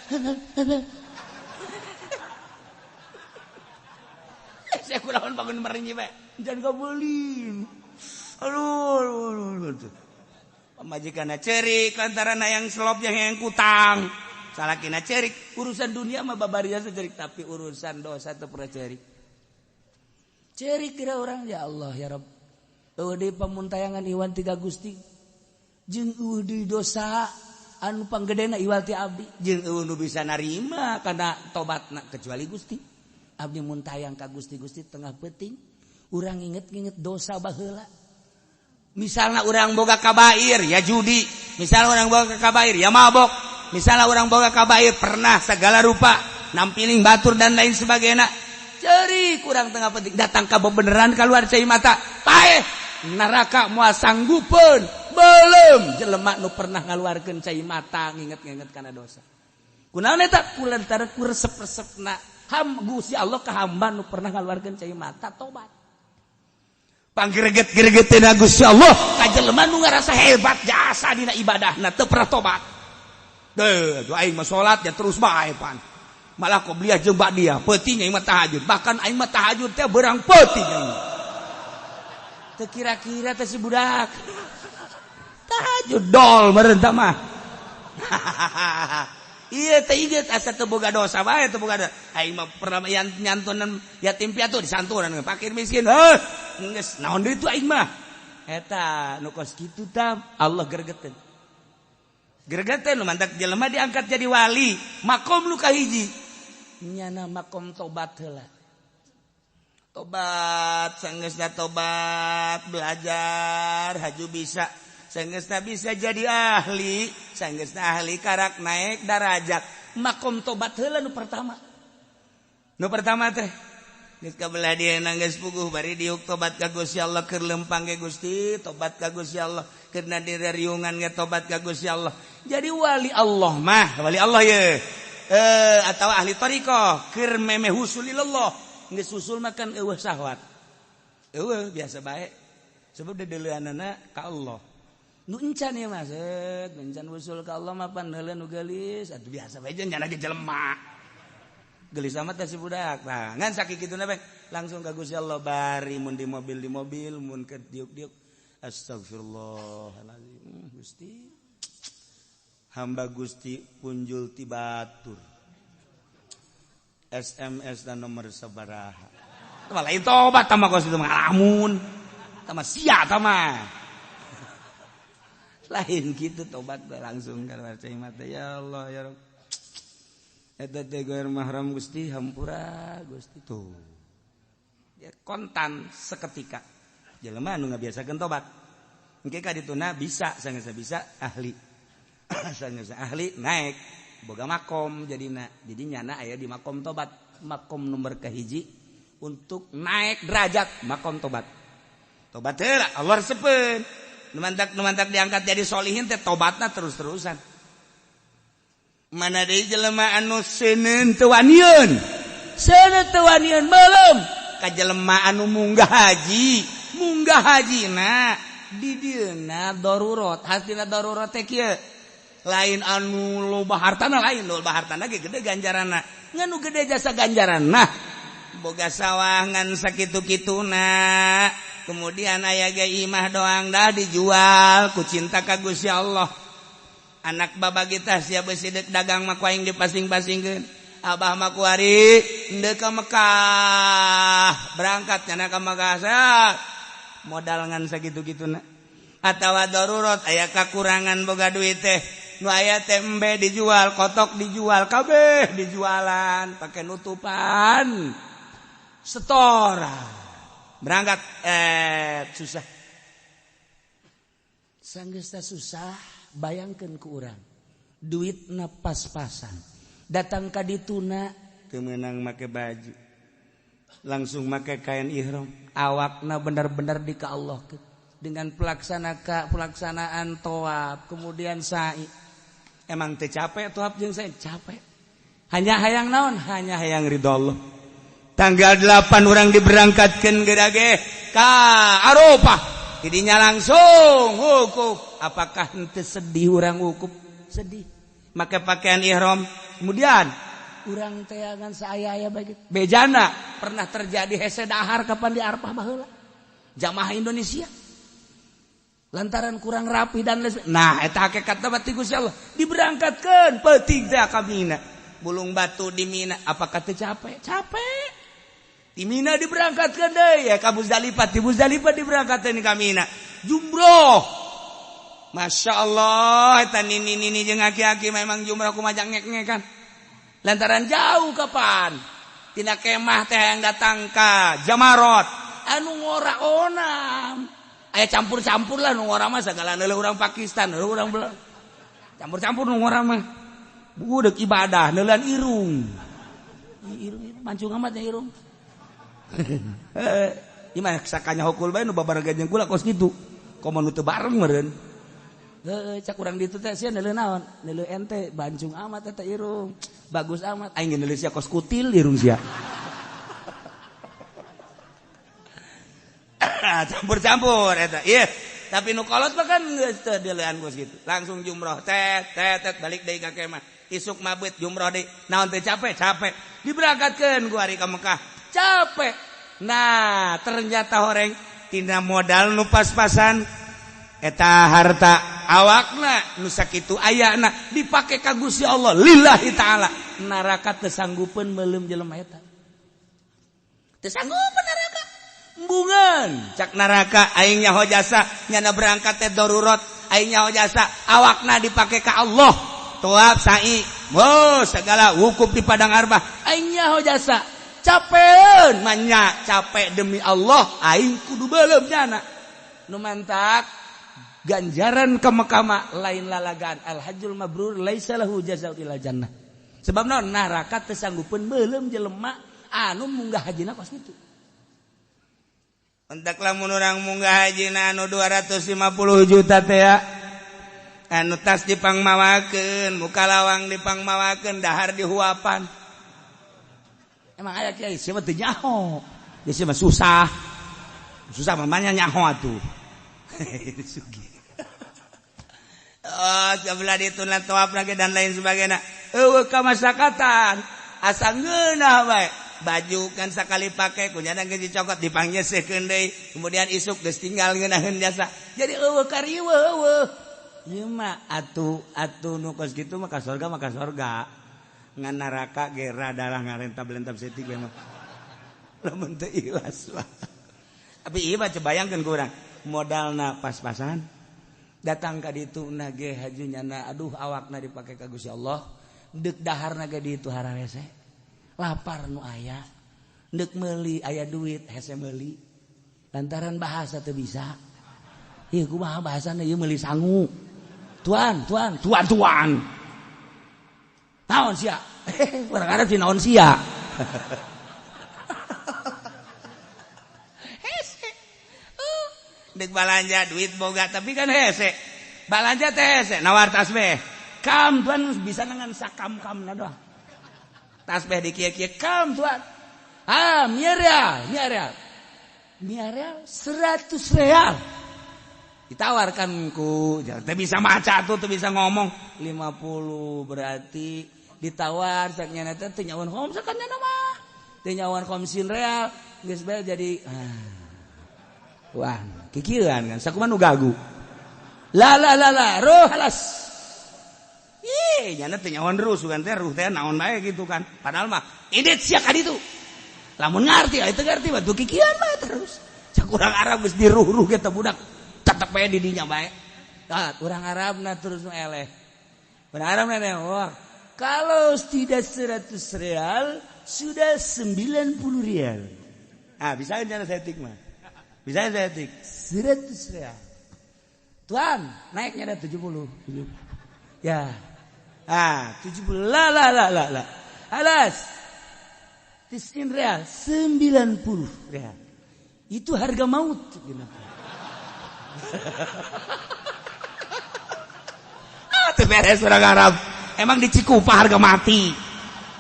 Saya kurang bangun merinci pak, jangan kau beli. Aduh, pemajikan cerik, lantaran yang selop yang kutang. Salah kena cerik, urusan dunia mah babaria cerik, tapi urusan dosa tu pernah cerik. Cerik kira orang ya Allah ya Rabb. Di pamuntayangan iwan tiga Gusti, jeung di dosa anu panggedena iwal ti abdi, jeung nu bisa narima karena tobatna kecuali Gusti. Abdi muntayang ka Gusti-Gusti tengah peuting urang inget-inget dosa baheula. Misalna urang boga kabair ya judi, misalna urang boga kabair ya mabok, misalna urang boga kabair pernah segala rupa nampiling batur dan lain sebagainya. Ceri kurang tengah peuting datang ka beneran keluar cai mata. Paeh neraka moal sanggupeun belum jelema nu pernah ngaluarkeun cai mata nginget-nginget kana dosa. Kunaon eta kulantaran ku resep-resepna Gusti Allah ka hamba nu pernah ngaluarkeun cai mata tobat. Panggreget-gregeteun Gusti Allah ka jelema nu ngarasa hebat jasa dina ibadahna teu pernah tobat. Deuh, aing mah salat ya terus bae pan. Malah qobliyah jeung ba'diyah, peuting aing mah tahajud. Bahkan aing mah tahajud teh beurang peuting aing. Teu kira-kira teh si budak. Tahajud dol meureun tah mah. Iya teh inget asa teu boga dosa bae teu boga dosa. Aing mah pernah nyantunan yatim piatu disantunan fakir miskin. Geus naon deui tu aing mah. Eta nu kos kitu tah Allah gregeteun. Gregeteun mantak jelema diangkat jadi wali, makom nu kahiji. Nyana makom tobat heula. Tobat, sanggeusna tobat, belajar haju bisa. Sanggeusna bisa jadi ahli, sanggeusna ahli karak naik darajat. Makom tobat heula nu pertama. Nu pertama teh geus kabelah dieuna geus puguh bari diuk tobat ka Gusti Allah keur lempang ge Gusti, tobat ka Gusti Allah keur nadira riungan ge tobat ka Gusti Allah. Jadi wali Allah mah, wali Allah ye. Atawa ahli thariqah keur memeh husulillah. Geus usul makan eueuh syahwat. Eueuh biasa bae. Sebab deuleuanana ka Allah. Nu encan ya Mas, encan usul ka Allah mah pan heula nu geulis, atuh biasa bae jeung nya jelema. Geulis amat si budak. Nah, ngan sakikituna bae langsung ka Gusti Allah bari mun di mobil mun keur diuk-diuk. Astagfirullahalazim. Gusti. Hamba Gusti punjul ti batur. SMS dan nomor sabaraha. Tah lain tobat tah mah kos itu mah ngalamun. Tah mah sia tah mah. Lain gitu tobat langsung keluar cai mata ya Allah ya Rabb. Eta teh goer mahram Gusti hampura Gusti tuh. Ya kontan seketika. Jelema anu ngabiasakeun tobat. Engke ka dituna bisa sangeus bisa ahli. Sangeus ahli naik boga makom jadina. Jadi nyana aya di makom tobat. Makom nomor kahiji untuk naik derajat makom tobat. Tobat heula Allah resepkeun. Numantak diangkat jadi solihin teh tobatna terus-terusan. Mana deui jelema anu seuneun teu wanieun. Seuneun teu wanieun belum ka jelema anu munggah haji. Munggah hajina di dieuna darurat. Hastina darurat teh kieu.
lain anu loba hartana lain loba hartana ge gede ganjaranna nganu gede jasa ganjaranna boga sawangan sakitu-kituna kemudian aya ge imah doang dah dijual ku cinta ka Gusti Allah anak babagi tah sia beusi dagang mah ku aing dipasing-pasingkeun abah mah ku ari henteu ka Mekah berangkat nya ka Makassar modal ngan sakitu-kituna atawa darurat aya kakurangan boga duit teh nu aya teh embe dijual kotok dijual kabeh dijualan pakai nutupan setoran berangkat susah sanggeus susah bayangkeun ku urang duitna pas-pasan datang ka dituna teu meunang make baju langsung make kain ihram awakna benar-benar dikaallahkeun dengan pelaksanaan tawaf kemudian sa'i emang teu capek tawaf jeung sa'i capek hanya hayang naon hanya hayang ridho Allah tanggal 8 urang diberangkatkeun geura ka Arafah didinya langsung wukuf apakah henteu sedih urang wukuf sedih make pakaian ihram kemudian urang teh ngan saaya-aya bagi bejana pernah terjadi hese dahar kapan di Arafah baheula jamaah Indonesia lantaran kurang rapi dan nah eta hakikatna bati Gusti Allah diberangkatkeun peuting teh ka Mina bulung batu di Mina apakah teu capek di Mina diberangkatkeun deui ya ka Muzdalifah di Muzdalifah diberangkatkeun ka Mina jumroh Masya Allah eta nini jeung aki-aki memang jumroh kumaha ngek-ngekan lantaran jauh kapan tina kemah teh yang datang ka Jamarot anu ngora-onam aya campur-campur lah nu ngora mah sagala neuleuh urang Pakistan neuleuh urang campur-campur nu ngora mah budeuk ibadah neulean irung mancung amat ya irung ieu mah sakanya hukul bae nu babaragan jeung kula kos kitu komo nu teu bareng meureun cak urang ditu teh sia neuleuh naon neuleuh ente bancung amat eta irung bagus amat aing neuleuh sia kos kutil irung sia campur-campur eta ieu tapi nu kolot mah kan geus teu dileuan kos kitu langsung jumroh tet balik deui ka kemah isuk mabet jumroh deui naon teh capek diberangkatkeun ku ari ka Mekah capek nah ternyata horeng tina modal nu pas-pasan eta harta awakna nu sakitu ayana dipake ka Gusti Allah lillahi taala neraka teu sanggupeun meuleum jelema eta teu sanggupeun neraka embungan cak neraka aing nyaho jasa nyana berangkat teh darurat aing nyaho jasa awakna dipake ka Allah tawaf sa'i segala wukuf di padang Arafah aing nyaho jasa capeun manya capek demi Allah aing kudu beuleum nyana nu mantak ganjaran ka Mekah mah lain lalagaan al hajjul mabrur laisa lahu jazaa'u illa jannah sebab naon neraka teu sanggupeun meuleum jelema anu munggah hajina kos kitu entek lamun urang munggah hajina anu 250 juta teh ya anu tas dipangmawakeun muka lawang dipangmawakeun dahar dihuapan emang aya kiai sia mah teu nyaho ya sia mah susah mamanya nyaho atuh sugih sebelah dituna tawaf lagi dan lain sebagainya eueuh ka masakatan asa ngeunah bae baju kan sakali pake kunyana geus dicokot dipanggieuskeun deui kemudian isuk geus tinggal ngeunaheun jasa jadi eueuh kariweuh eueuh ieu mah atuh nu kos kitu mah ka surga ngan neraka ge radalah ngarentab-lentab setik ge mah lamun teu ikhlas tapi ieu mah bayangkeun ku urang modalna pas-pasan datang ka ditu na ge hajunyana aduh awakna dipake ka Gusti Allah deuk daharna ge ditu hararese lapar nu aya deuk meuli aya duit hese meuli lantaran bahasa teu bisa ieu kumaha bahasana ieu meuli sangu tuan naon sia urang Arab si naon sia dek balanja duit boga tapi kan hese balanja teh hese nawar tasbih kam tuan bisa dengan sakam-kamna doang tasbih di kieu-kieu kam tuan miar real 100 real Ditawarkanku, teu bisa maca tuh, teu bisa ngomong. 50 berarti ditawar saknya teh teu nyawan hom sakanya mah. Teu nyawan komsin real, geus bae jadi wah, kikieuan kan sakumaha nu gagu. La ruh halas. Ih, nyana teu nyawan ruh kan teh ruh teh naon bae gitu kan. Padahal mah idet sia ka ditu. Lamun ngarti teu ngarti batu kikieuan mah terus. Cak urang Arab geus diruh-ruh ge teh budak. Tetep bae di dinya bae. Nah, urang Arabna terus nu eleh. Urang Arabna wah, kalau tidak 100 real sudah 90 real. Ah, bisa nyana setik mah. Bisa setik 100 real. Tuan, naiknya ada 70. Ya. 70. La. Alas. 90 real, 90 real. Itu harga maut gitu. Itu beres orang Arab. Emang di Cikupa harga mati.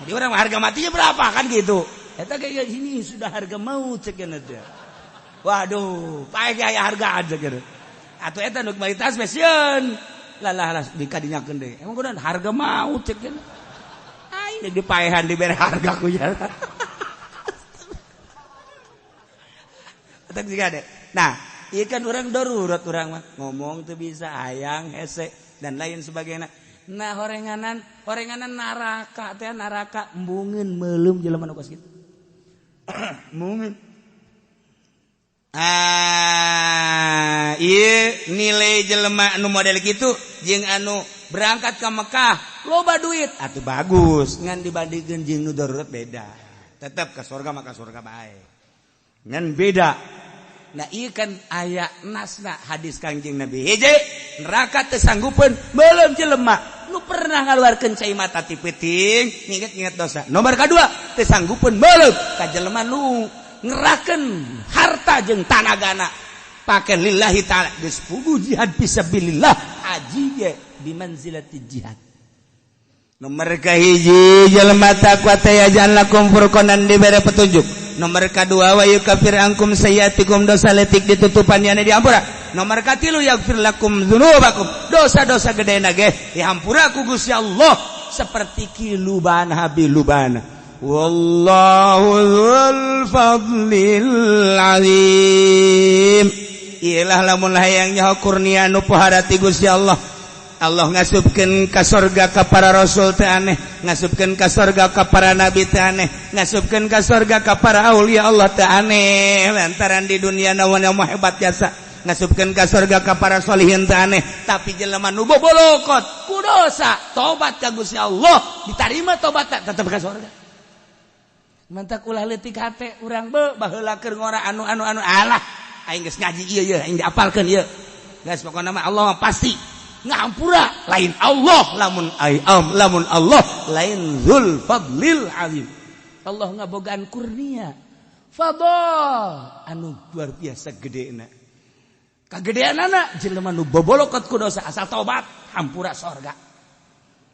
Jadi orang harga matinya berapa kan gitu. Eta kayak gini sudah harga maut cekeun teh. Waduh, pae aya harga aja gitu. Atuh eta nu kualitas spesial. Lah dikadinyakeun deui. Emang kudu harga maut cekeun. Aing dipaehan dibere harga ku ya. Eta juga deh. Nah, ieu kan urang darurat urang mah ngomong teu bisa hayang hese dan lain sebagainya. Nah, horenganan naraka teh naraka embungeun meulem jelema nu kos kitu. Mungkin ieu nilai jelema anu model kitu jeung anu berangkat ka Mekah loba duit atuh bagus ngan dibandingkeun jeung nu darurat beda. Tetep ka surga mah ka surga bae. Ngan beda. Nah ieu kan aya nasna hadis Kangjeng Nabi. Hiji, neraka teu sanggupeun meuleum jelema nu pernah ngaluarkeun cai mata ti peuting nginget-nginget dosa. Nomor kadua, teu sanggupeun meuleum ka jelema nu ngerakeun harta jeung tanagana pake lillahi taala geus puguh jihad fisabilillah aji ge bi manzilati jihad. Nomor kahiji jelema taqwa teh yaj'al lakum furqanan dibere petunjuk. Nomor kedua wa yukafir ankum sayyiatikum dosa letik ditutupan yana diampura. Nomor katilu yaghfir lakum dzunubakum dosa-dosa gedena ge dihampura ku Gusti Allah seperti kiluban habilubana. Wallahu dzul fadlil azim. Iyalah lamun hayang nyaho kurnia nu pohara ti Gusti Allah. Allah ngasupkeun ka surga ka para rasul teh aneh, ngasupkeun ka surga ka para nabi teh aneh, ngasupkeun ka surga ka para aulia Allah teh aneh. Lantaran di dunia nawan yang hebat jasa, ngasupkeun ka surga ka para sholihin teh aneh. Tapi jelema nu bobolokot ku dosa, tobat ka Gusti Allah, ditarima tobatna tetep ka surga. Mantak ulah leutik hate urang baheula keur ngora anu alah aing geus ngaji ieu aing diapalkeun ieu. Geus pokona mah Allah pasti ngampura lain Allah lamun Allah lain dzul fadlil azim. Allah ngabogaan kurnia fadl anu luar biasa gedena. Kagedeanana jelema nu bobolokot ku dosa asal tobat hampura surga.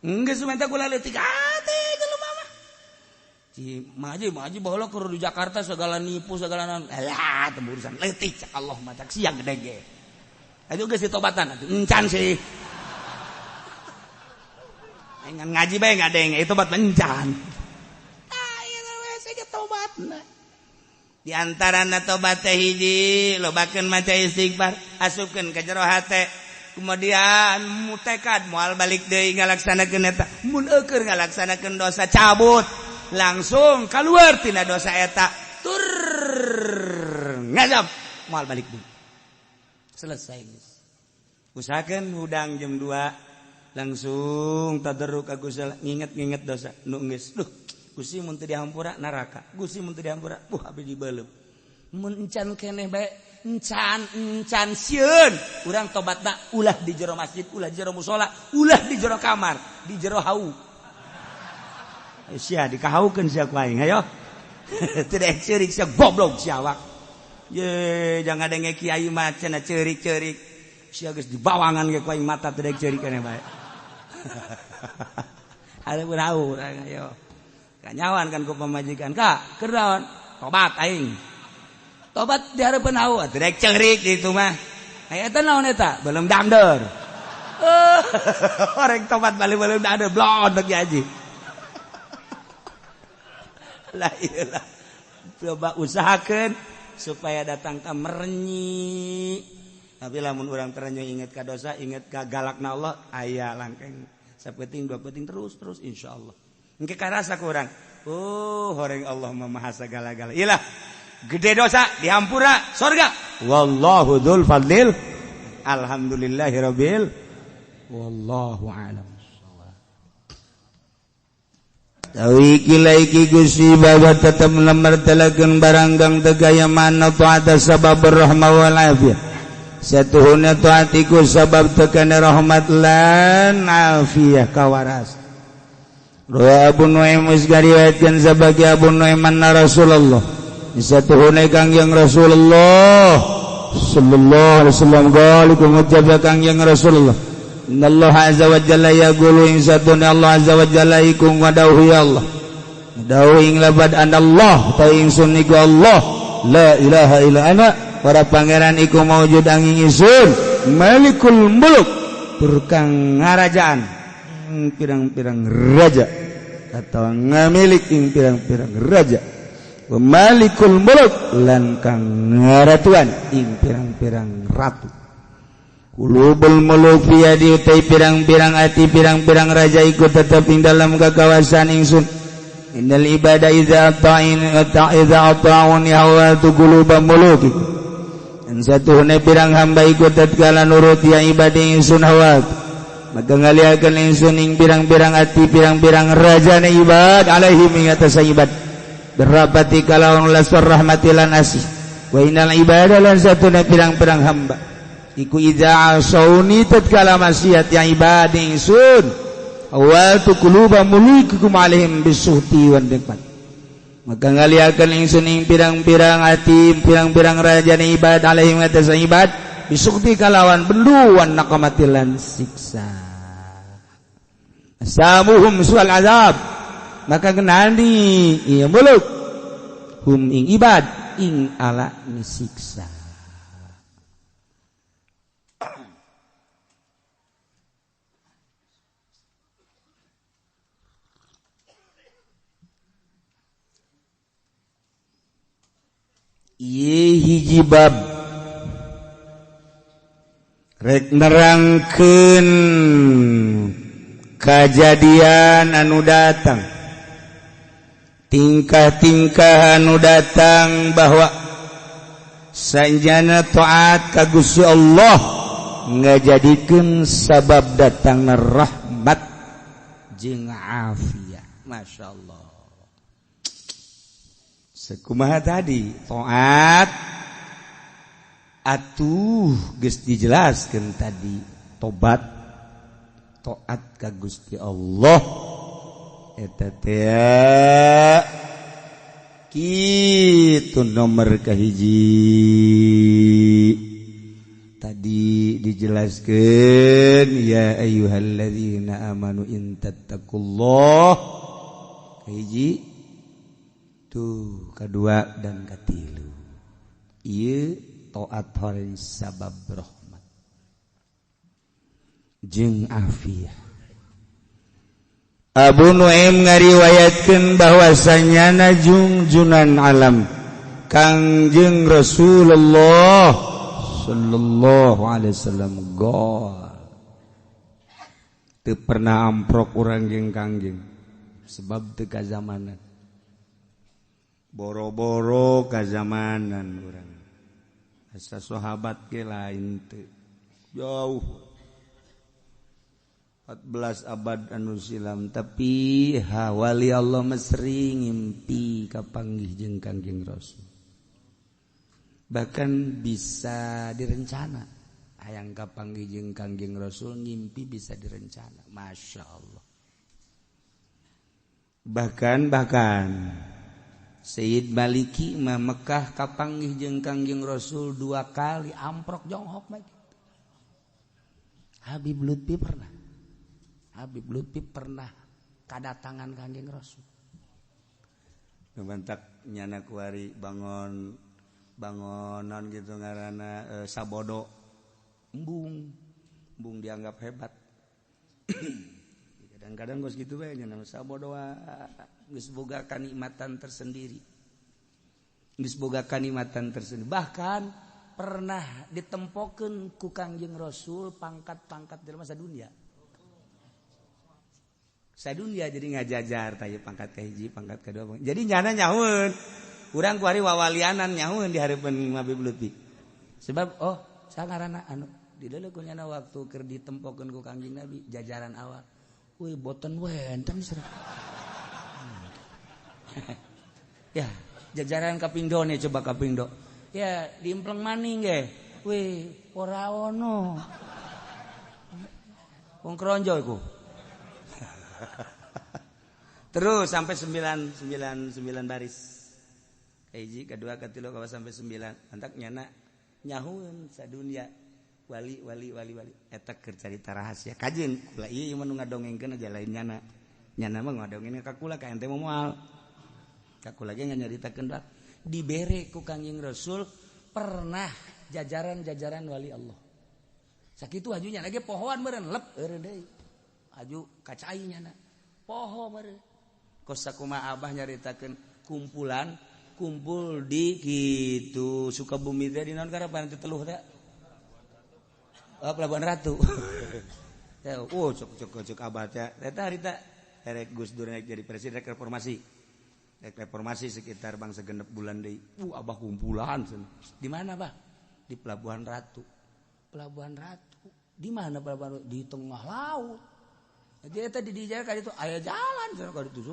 Geus menta kula leutik ate jelema mah. Ci maji baheula keur di Jakarta segala nipu segala naon. Alah teu urusan leutik cak Allah mah cak siang gede ge. Aduh geus ditobatan atuh encan sih. Engan ngaji bae ngadeng itu tobat encan. Ieu we sege tobatna. Di antarana tobat teh hiji lobakeun maca istighfar, asupkeun ka jero hate. Kemudian mutekad moal balik deui ngalaksanakeun eta. Mun eukeur ngalaksanakeun dosa cabut, langsung kaluar tina dosa eta. Tur ngazab moal balik deui. Selesai geus. Usahakeun hudang jam 2 langsung tadarruk ka Gusti nginget-nginget dosa nu geus. Duh, Gusti mun teu dihampura neraka. Gusti mun teu dihampura abdi dibeuleum. Mun encan keneh bae encan sieun. Urang tobatna ulah di jero masjid, ulah di jero mushola, ulah di jero kamar, di jero hau. Sia dikahaukeun sia ku aing hayo. Teu dek ceurik sia goblok sia awak. Ye jangan denge kiai mah cenah ceurik-ceurik. Sia geus di bawangan ge ku aing mata teu dek ceurik keneh bae. Ada berau ayo. Kanyawan kan ku pamajikan. Kak, keur naon? Tobat aing. Tobat di hareupeun hau teu dek ceurik di itu mah. eta naon eta belum damder orang tobat balik belum damder blondek ya haji lah iyalah coba usahakan supaya datang ka merenyi tapi lamun urang terenyu inget ka dosa inget ka galakna Allah aya langkeng sapeting dua peting terus insyaallah engke karasa ku urang horeng Allah maha sagala-gala iyalah gede dosa dihampura surga wallahu dzul fadlil alhamdulillahirabbil wallahu a'lam tawi kilaiki Gusti Baba tetep memartelakeun baranggang tegaya mana ta'ata sabab rahmah wal afiyah satuhuna ta'atiku sabab tekana rahmat lan afiyah kawaras Rawa Abu Nuaim isgariwayatkeun sabagi Abu Nuaim anna Rasulullah satuhuna kangjeng Rasulullah sallallahu alaihi wasallam qala ngucap kangjeng Rasulullah innallaha azza wa jalla yaqulu in satuna Allah azza wa jalla iku ngadawuh ya Allah ngadawuh ing labad anallah ta ingsun niku Allah la ilaha illa ana para pangeran iku maujud angin ingsun malikul muluk turkang ngarajaan pirang-pirang raja atau ngamilik ing pirang-pirang raja wa malikul muluk lan kang ngaratuan ing pirang-pirang ratu Kulubul muluk fi yadi utai pirang-pirang ati pirang-pirang raja ikut tetap ing dalam kekawasan ingsun. Innal ibadah idza ata'un yahwatu qulubal muluk. Dan satuhuna pirang hamba ikut tatkala nurut ya ibadah ingsun hawat. Maka ngaliakeun ingsun ing pirang-pirang ati pirang-pirang raja na ibad alaihim ing atas ibad. Berapati kalawan laswar rahmatilan asih. Wa innal ibadah lan satuna pirang-pirang hamba iku idza asauni tatkala maksiat yang ibadah ingsun awatu quluba mulukikum alaihim bisuhti wan nikmat maka ngaliakeun ingsun ing pirang-pirang ati pirang-pirang raja ni ibadah alaihim atas ibad bisuhti kalawan bendu wan naqamatilan siksa asamuhum sual azab maka genani ieu muluk hum ing ibad ing ala ni siksa ieu hiji bab rek nerangkeun kajadian anu datang tingkah-tingkah anu datang bahwa sanjana taat ka Gusti Allah ngajadikeun sabab datangna rahmat jeung afiat masyaallah sekumaha tadi taat atuh geus dijelaskeun tadi tobat taat ka Gusti Allah eta teh kitu nomor kahiji tadi dijelaskeun ya ayyuhalladzina amanu in tattaqullah kahiji tuh kedua dan katilu ieu taat horeun sabab rahmat jeung afiyah Abu Nuaim ngariwayatkeun bahwasanya junjunan alam Kangjeng Rasulullah sallallahu alaihi wasallam gol teu pernah amprok urang jeung kangjeng sebab teu kazamanan boro-boro kazamanan urang asa sahabat ge lain teu jauh 14 abad anu silam tapi wali Allah mesri ngimpi kapanggih jeung Kangjeng Rasul bahkan bisa direncana hayang kapanggih jeung Kangjeng Rasul ngimpi bisa direncana Masya Allah bahkan Sayyid Maliki mah Mekah kapanggih jeung Kangjeng Rasul 2 kali amprok jonghok mah gitu. Habib Lutfi pernah kadatangan Kangjeng Rasul. Ngebantak nyana kuari bangonan gitu ngaranna Sabodo embung dianggap hebat. Kadang-kadang geus kitu bae nya sabodoa geus boga kanikmatan tersendiri. Bahkan pernah ditempokeun ku Kangjeng Rasul pangkat-pangkat di masa dunia. Sadunya jadi ngajajar tanya pangkat ke hiji, pangkat kedua. Jadi nyana nyahueun. Urang kuari wawalianan nyahueun di hareupeun Habib Lutfi. Sebab sangarana anu di deuleu ku nyana waktu keur ditempokeun ku Kangjeng Nabi jajaran awal. Wih boten wenten seueur. Ya, jajaran kapindo nih coba kapindo. Ya, diempleng maning ge. Wih, ora ono. Wong kronjo iku. Terus sampai 9 baris. Hiji, kedua, ketilu, kawa sampai 9. Antak nyana nyahueun sadunya wali. Eta keur carita rahasia. Kajeun kula ieu mah nu ngadongengkeun aja lain nyana. Nyana mah ngadongengkeun ka kula ka ente moal. Ka kula ge nyaritakeun dak dibere ku Kangjeng Rasul pernah jajaran wali Allah. Sakitu hajunya lagi pohoan meureun lep eureun deui. Aju kacai nyana. Poho meureun. Kos sakumaha Abah nyaritakeun kumpul di kitu Sukabumi teh di naon karapan teh teluh teh. Pelabuhan Ratu. Ya, cok Abah teh. Eta harita erek Gus Dur naik jadi presiden reformasi. Reformasi sekitar bangsa genep bulan deui. Abah kumpulan. Di mana, Bah? Di Pelabuhan Ratu. Pelabuhan Ratu. Di mana Pelabuhan Ratu? Di tengah laut. Jadi eta di dijaga ka ditu aya jalan ka ditu.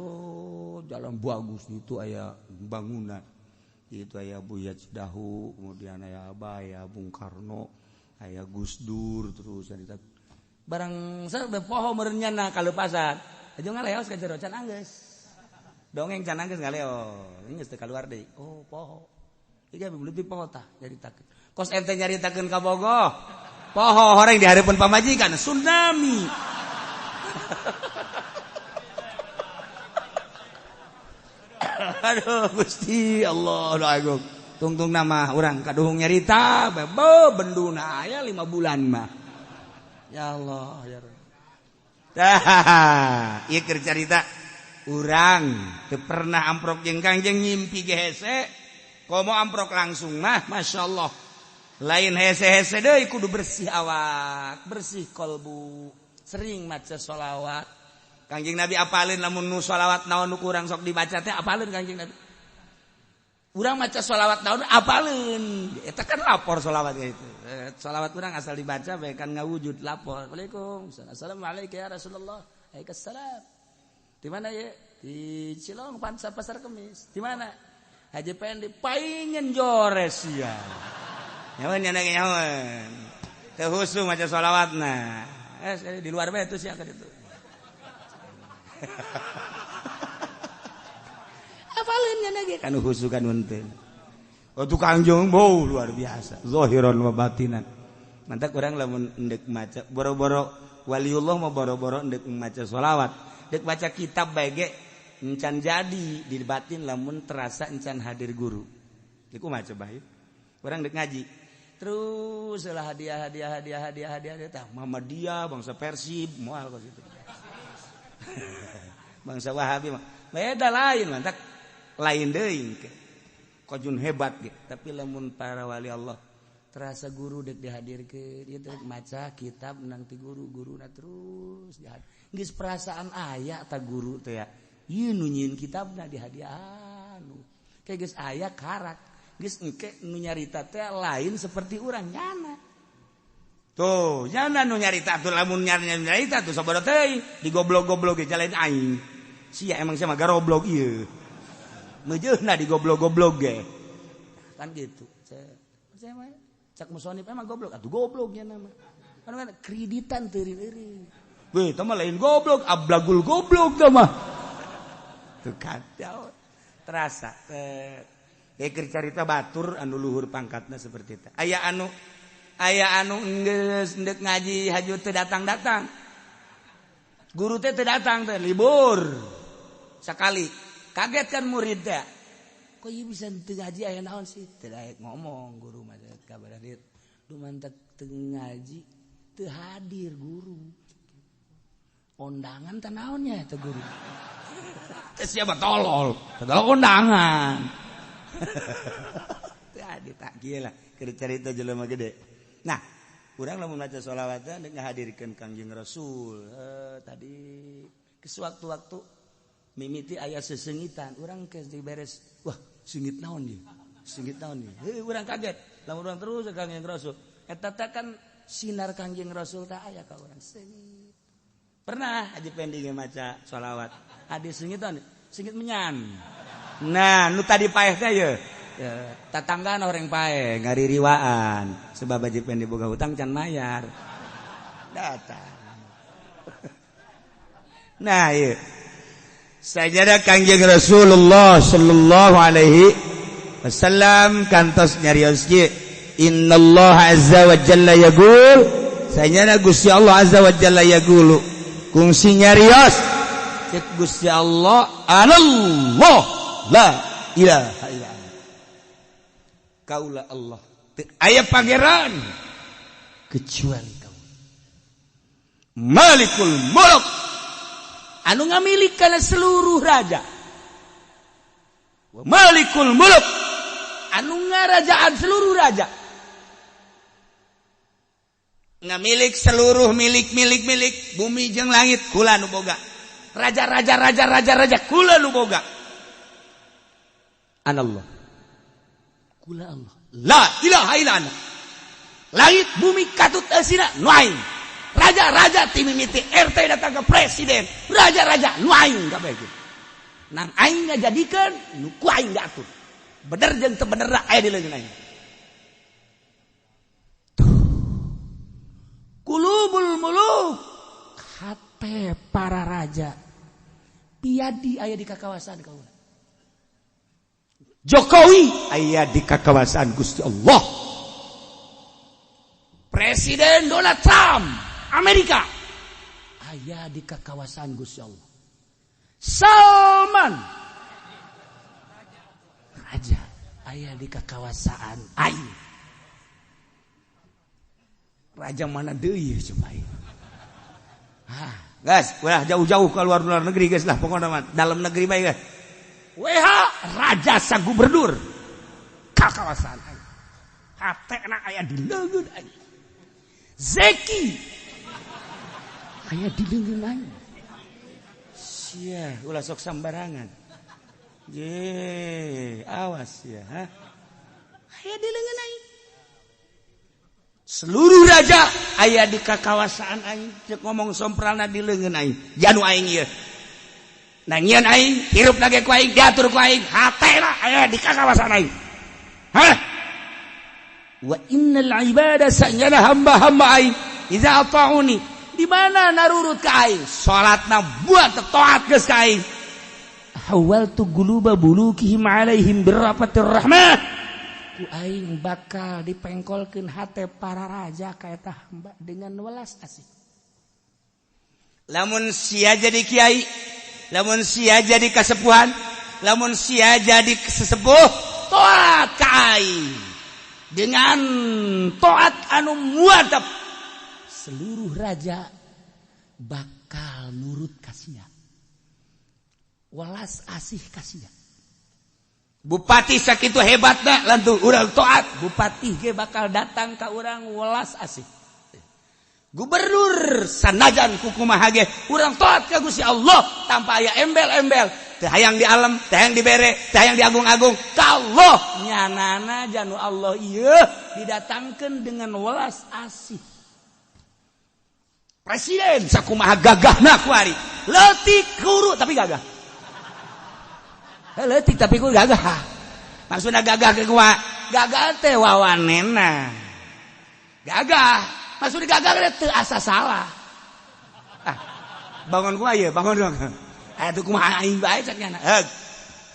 Jalan bagus itu aya bangunan. Itu aya Buya Cidahu, kemudian aya Abah, aya Bung Karno, aya Gus Dur terus cerita. Barang sareng poho meureun nyana kaleupasan. Aja ngaleos ka jero can anggeus. Dongeng can anggeus ngaleos. Geus teu kaluar deui. Oh, poho. Ieu lebih poho tah nyaritakeun. Kos ente nyaritakeun ka bogoh. Poho horeng di hareupeun pamajikan tsunami. Aduh Gusti Allah agung. Tungtung nama orang kaduhung nyarita benduna aya 5 bulan mah. Ya Allah ya Rabb. Tah, ieu keur carita urang teu pernah amprok jeung Kangjeng ngimpi ge hese. Komo amprok langsung mah masyaallah. Lain hese-hese deui kudu bersih awak, bersih kolbu. Sering maca sholawat. Kangjeng Nabi apalin lamun nu sholawat naon nu kurang sok dibaca teh apalin Kangjeng Nabi. Urang maca sholawat naon apalin. Eta kan lapor sholawat gitu. Sholawat urang asal dibaca bae kan ngawujud lapor. Waalaikumsalam. Assalamualaikum ya Rasulullah. Waalaikumsalam. Di mana ya? Di Cilong Pasar Kemis. Di mana? Haji Pendi paingen jores ya. Nyawan nya nyawan. Teu husu maca sholawatna. Di luar bae atuh sia ka ditu. Apalin nya lagi kan husukan wonten. Oh tukang jong bau luar biasa. Zahiran wa batinan. Mantap urang lamun endek maca boro-boro waliullah mah boro-boro endek maca sholawat. Dek baca kitab bae ge encan jadi di batin lamun terasa encan hadir guru. Iku maca bae. Urang dek ngaji. Terus lah hadiah tah Muhammadiyah bangsa Persib moal ka situ. Bangsa Wahabi mah beda lain mantak lain deui kojun hebat ge tapi lamun para wali Allah terasa guru dek dihadirkeun ieu teh maca kitab nang ti guru-guruna terus geus perasaan aya ta guru teh ya ieu nu nyieun kitabna dihadiahan kayak geus aya karak geus engke nu nyarita teh lain seperti urang nyana. Tuh, nyana nu nyarita tuh lamun nyarita tuh sabaraha teh digoblok-goblok ge jalain aing. Sia emang sia mah garoblok ieu. Meujeunna digoblok-goblok ge. Kan gitu. Saya mah cak musonif emang goblok atuh goblok nya nama. Kan kreditan teu eureun. Weh, tah mah lain goblok, ablagul goblok tah mah. Tuh kacau. Terasa keur carita batur anu luhur pangkatna seperti eta. Aya anu geus endek ngaji hajut teu datang-datang. Guru teh teu datang teh libur. Sakali kaget kan murid teh. Kok ieu bisa teu ngaji aya naon sih? Teu daek ngomong guru mah kabar hadir. Duh mantep ngaji teu hadir guru. Undangan teh naonnya teh guru. Teh siapa tolol, segala undangan. Teh hadir tak kieu lah, keur carita jelema gede. Nah, urang lamun maca sholawatan ngahadirkeun Kangjeng Rasul. Tadi kesewaktu-waktu mimiti aya sesengitan, urang geus diberes. Wah, sengit naon ieu? Sengit naon ieu? Urang kaget. Lamun urang terus ka Kangjeng Rasul. Eta teh kan sinar Kangjeng Rasul teh aya ka urang sengit. Pernah Haji Pendi maca sholawat. Adi sengit naon? Sengit menyan. Nah, nu tadi paeh teh ye. Tatanggana orang paeh ngaririwaan. Sebab Haji Pendi boga hutang can mayar. Datang. Nah, ieu. Sajadah Kangjeng Rasulullah sallallahu alaihi wasallam kantos nyarios kieu. Innallaha azza wa jalla yaqul. Sajadah Gusti Allah azza wa jalla yaqulu. Kungsi nyarios cek Gusti Allah anallah la ilaha illallah. Kaulah Allah. Aya pangeran kecuali kau. Malikul mulk. Anu ngamiliki kana seluruh raja. Wa malikul mulk. Anu ngarajaan seluruh raja. Ngamilik seluruh milik bumi jeung langit kula nu boga. Raja kula nu boga. Anallah. Kula Allah. La ilaha illallah. Langit bumi katut asina nu aing. Raja ti mimiti RT datang ke presiden. Raja nu aing kabeh kitu. Nang aing ngajadikeun nu ku aing ngatur. Bener jeung teu bener aya di leungeun aing. Kulubul muluk hate para raja piadi aya di kakawasan kaula. Jokowi aya di kakawasan Gusti Allah. Presiden Donald Trump Amerika aya di kakawasan Gusti Allah. Salman raja aya di kakawasan aing. Raja mana deui cuma ieu. Guys, ulah jauh-jauh ke luar negeri guys lah pokoknya dalam negeri bae guys. Raja sa gubernur kakawasan aing. Hatena aya di leungeun aing. Zeki aya di leungeun aing. Sia, ulah sok sambarangan. Ye, awas ya, ha. Aya di leungeun aing. Seluruh raja aya di kakawasan aing, cek ngomong somprana di leungeun aing. Janu aing ieu. Nangieun aing, hirup lagi ku aing, diatur ku aing, hatena aya di kakawasan aing. Hah? Wa innal ibada sanyana hamba-hamba aing iza ata'uni. Di mana narurut ka aing? Salatna buat taat geus ka aing. Hawaltu quluba bulukihim alaihim birrafatir rahmah. Ku aing bakal dipengkolkeun hate para raja ka eta hamba dengan welas asih. Lamun sia jadi kiai, lamun sia jadi kasepuhan, lamun sia jadi sesepuh, taat ka aing. Dengan taat anu muadab, seluruh raja bakal nurut ka sia. Welas asih ka sia. Bupati sakitu hebatna lantu urang taat, bupati ge bakal datang ka urang welas asih. Gubernur sanajan kukumaha ge urang taat ka Gusti Allah tanpa aya embel-embel, teu hayang di alam, teu hayang dibere, teu hayang diagung-agung, ka Allah nyanana janu Allah ieu didatangkeun dengan welas asih. Presiden sakumaha gagahna ku ari, leutik guru tapi gagah. Leutik tapi ku gagah. Maksudna gagah ke kumaha? Gagah teh wawanena. Gagah. Maksudna gagah teu asa salah. Bangun ku aya, bangun dong. Atuh kumaha aing bae cek nyana.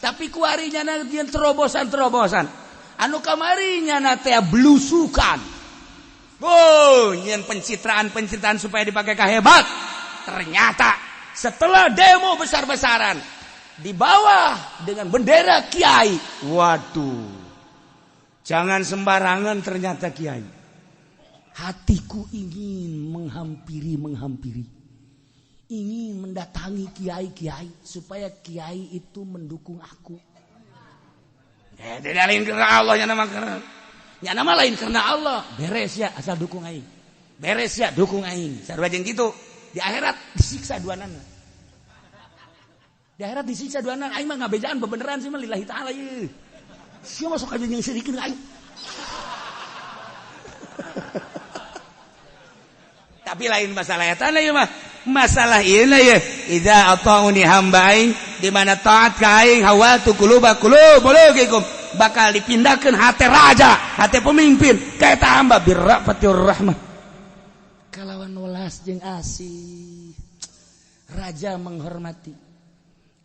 Tapi ku ari nyana dieun terobosan-terobosan. Anu kamari nyana teh blusukan. Nyen pencitraan supaya dipakai kahebat. Ternyata setelah demo besar-besaran di bawah dengan bendera kiai. Waduh. Jangan sembarangan ternyata kiai. hatiku ingin menghampiri, ingin mendatangi kiai-kiai supaya kiai itu mendukung aku.
Tidak lain karena Allah,
ya nama lain karena Allah. Beres ya asal dukung aing. Beres ya dukung aing.
Sarua jeung kitu.
Di akhirat disiksa duanana. Di akhirat disiksa duanana. Aing mah ngabejaan bebeneran sih mah lillahi taala ieu. Sia masuk aja yang sedikit aing.
Tapi lain masalah eta ieu mah. Masalah ieu ya. Idza ata'uni hamba aing di mana taat ka aing hawatu qulubukum bakal dipindahkeun hate raja, hate pemimpin ka eta hamba birrafatir rahmah.
Kalawan welas jeung asih. Raja menghormati.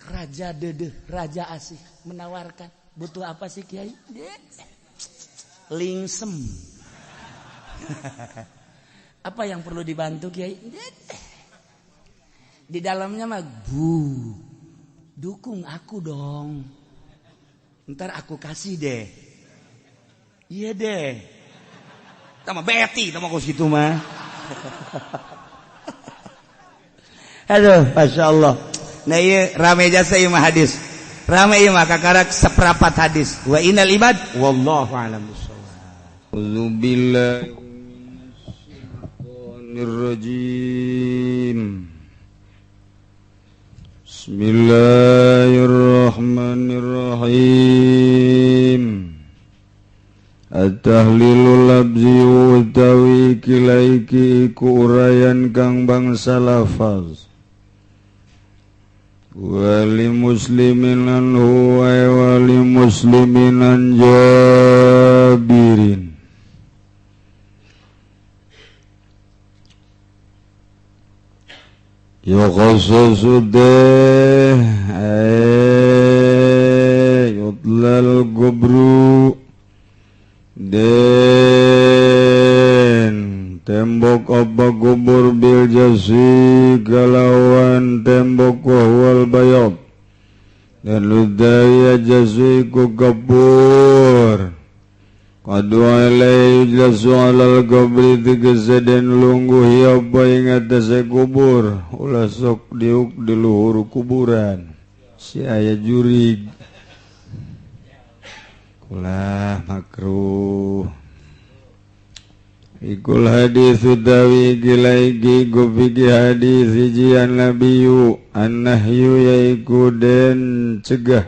Raja dedeh, raja asih menawarkan. Butuh apa sih kiai? Lingsem. Apa yang perlu dibantu kiai? Di dalamnya mah dukung aku dong. Ntar aku kasih deh. Iya deh.
Sama Betty, sama kos gitu mah.
Aduh, Masya Allah.
Nah iya rame jasa iya mah hadis. Rame iya mah kakarak seperapat hadis. Wa innal ibad wallahu a'lam bishawab. Auzubillahi minasyaitonirrajim. Bismillahirrahmanirrahim. At-tahlilul labzi utawi kilaiki iku urayan kang bangsa lafaz. Wali muslimin anhu wali muslimin an Jabirin. Yukhassasu deh yutlal gubru den tembok apa kubur bil jasi kalawan tembok wahwal bayab dan ludaya jasi ku kabur kadua ilai yujlasu alal kubri tegese den lungguhi apa ing atase kubur ulah sok diuk di luhur kuburan si aya jurig ulah makruh. Ikul hadis utawi gilaigi gufiki hadis hijian nabiyu an-nahyu yaiku den cegah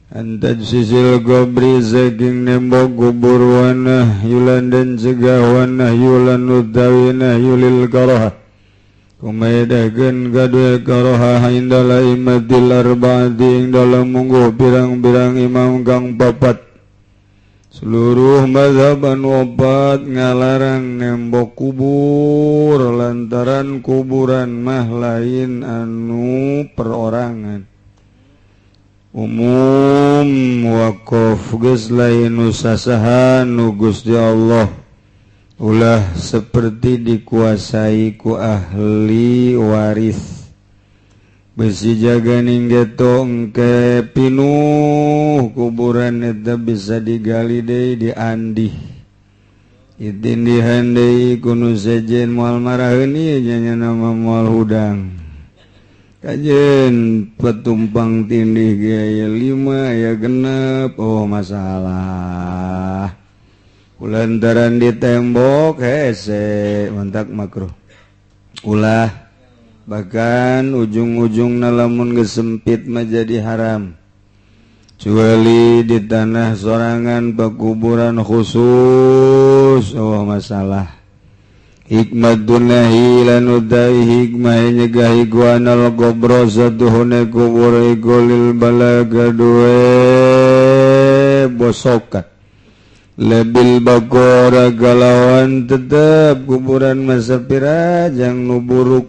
antaj sisil gobri saking nembok kubur wanah yulan den cegah wanah yulan utawi nahyu lil karahah kumaedakeun gadue karahah indal aimatil arba'ati ing dalam mungguh pirang-pirang imam kang papat. Seluruh mazhaban obat ngalarang nembok kubur lantaran kuburan mah lain anu perorangan. Umum waqaf geus lain usasahan nu Gusti Allah. Ulah seperti dikuasai ku ahli waris. Besi jaga ninggeto engke pinuh kuburan eta bisa digali deui diandih. Itindihan deui kunu sejen moal maraheun ieu nya nama moal hudang. Kajen petumpang tindih ge aya 5 aya 6 oh masalah. Lantaran di tembok hese mantak makruh. Ulah bahkan ujung-ujungna lamun geus sempit mah jadi haram. Kecuali di tanah sorangan pekuburan khusus oh masalah. Hikmatun nahi lan utawi hikmah nyegahi guanal gobro satuhune kubur igolil balaga duwe bosokat. Lebil bakora galawan tetap kuburan masa pirajang nu buruk.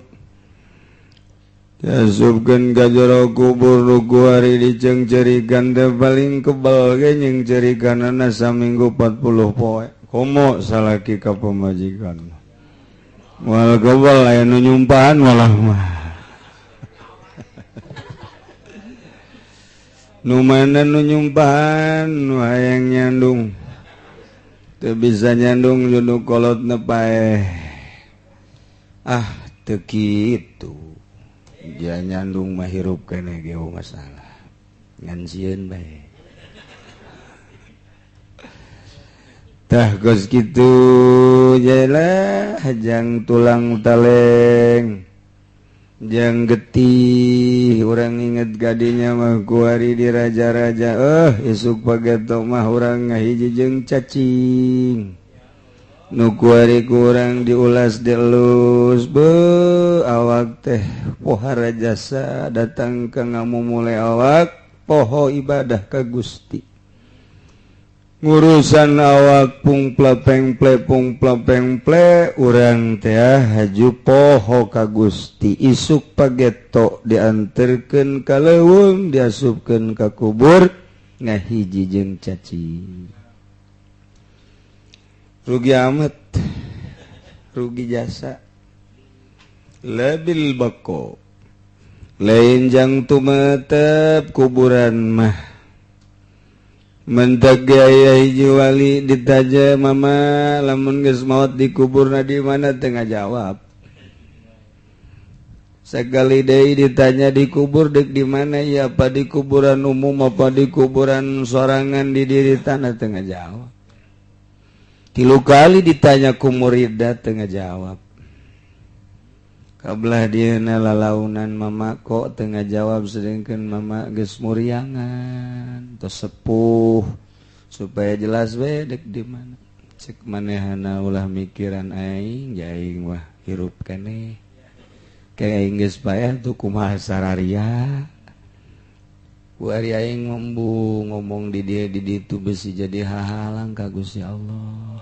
Yasubkeun ka jero kubur ruku hari dicengcerikan teh paling kebal ge nyengcerikanana saminggu 40 poe. Komo salaki ka pamajikan. Wal kebal aya nu nyumpahan malah mah. Nu mana nu nyumpahan nu hayang nyandung. bisa nyandung junkolot nepae teki itu dia nyandung mahirup kene geu masalah ngansieun bae tah geus kitu jalah hajang tulang taleng jang getih urang inget gadinya mah kuari di raja-raja isuk pagetok mah urang ngahiji jeung cacing nu kuari kurang diulas dielus awak teh pohara jasa datang ke ngamumule awak poho ibadah ka Gusti ngurusan awak pungpla-pengple urang teh haju poho ka Gusti isuk pagetok dianterkeun ka leuweung diasupkeun ka kubur ngahiji jeung cacing rugi amat rugi jasa labil bako lain jang tumetep kuburan mah mentak gaya hiji wali ditaja mama lamun geus maot dikuburna di mana tengah jawab sekali deui ditanya dikubur dek di mana ya apa di kuburan umum apa di kuburan sorangan di diri tanah tengah jawab tilu kali ditanya ku murida tengah jawab kabelah dieuna lalaunan mama kok tengah jawab sedengkeun mama geus muriangan tos sepuh supaya jelas we dek di mana cek manehana ulah mikiran aing aing wah hirup keneh kayak aing geus payah tuh kumaha sararia kuari aing ngomong di dia di ditu besi jadi hahalang ka Gusti Allah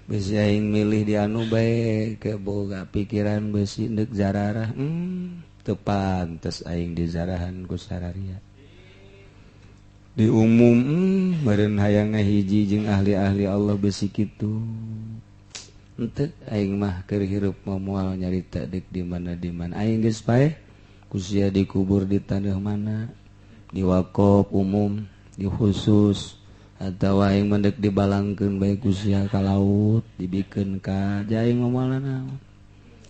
besi aing milih di anu bae ke boga pikiran besi neuk zararah teu pantes aing dizarahan ku sararia di umum meureun hayang ngahiji jeung ahli-ahli Allah besi kitu henteu aing mah keur hirup moal nyarita deuk di mana aing geus paeh ku sia dikubur di taneuh mana di wakaf umum di khusus atau aing mendek dibalangkeun bae ku sia ka laut dibikeun ka aing momalna naon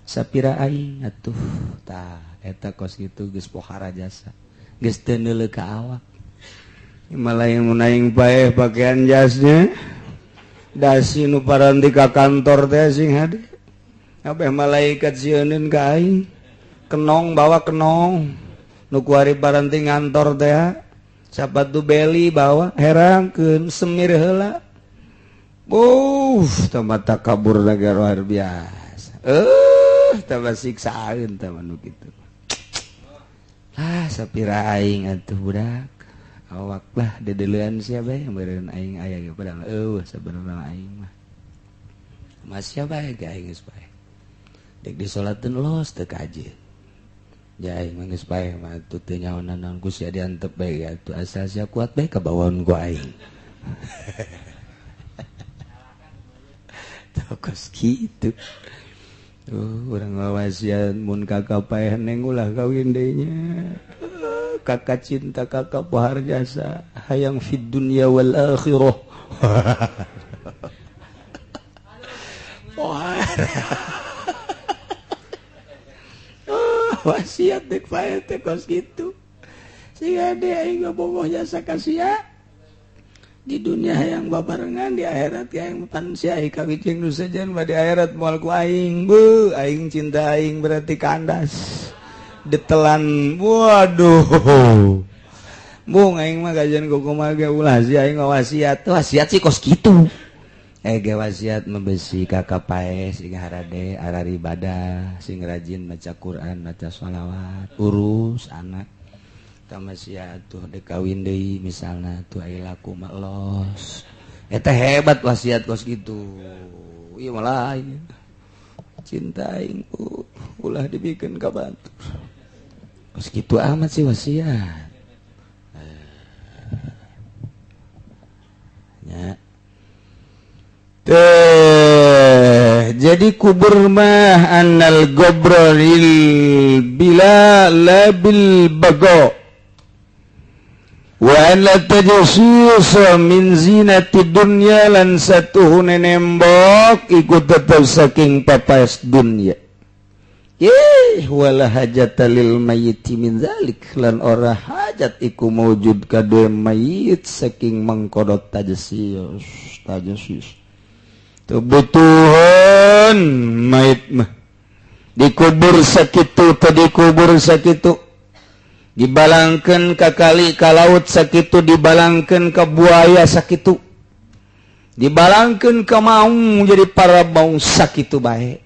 sapira aing atuh tah eta kos kitu geus pohara jasa geus teu neuleuh ka awak malayan mun aing paeh pakaian jasnya dasi nu paranti ka kantor teh sing hade kabeh malaikat sieuneun ka aing kenong bawa kenong nu kuari paranti ngantor teh sapatu beli bawa herangkeun semir heula tamata kabur lagi luar biasa tambah siksaan tambah nu kitu sapira aing atuh budak awak lah dedeleuan sia bae meureun aing aya ge padahal sabenerna aing mah masih bae ge aing geus bae dek disolateun los teu kajeun aing mah geus bae mah atuh teu nyahonan naon ku sia diantep bae atuh asal sia kuat bae kabawaon ku aing tokos kitu urang ngawasian mun kakak paeh neng ulah kawin deui nya kakak cinta kakak pohar jasa hayang fid dunya wal akhirah pohar wasiat dek paeh teh kos kitu sing ade aing ngabogoh jasa ka sia di dunia hayang babarengan di akhirat hayang pan sia kawijing nu sejen di akhirat moal ku aing aing cinta aing berarti kandas ditelan waduh bung aing mah gajian kumaha ge ulah si aing wasiat sih kos kitu ge wasiat membesi kakak paeh sing harade arari ibadah sing rajin maca Quran maca shalawat urus anak tamasya tuh dek kawin deui misalna tuh ai laku malos eta hebat wasiat kos kitu ieu malah cinta aing ulah dibikeun ka batur kos kitu amat sih wasiat nya jadi kubur mah annal gobroril bila labil bago Wala tajassusa min zinati dunya lan satuhune nembok iku tetep saking papas dunya. Wala hajata lil mayyiti min zalik lan ora hajat iku maujud kadue mayit saking mangkodot tajassus. Kebutuhan mayit mah dikubur sakitu teu dikubur sakitu. Dibalangkeun ka kali ka laut sakitu, dibalangkeun ka buaya sakitu, dibalangkeun ka maung jadi para maung sakitu bae.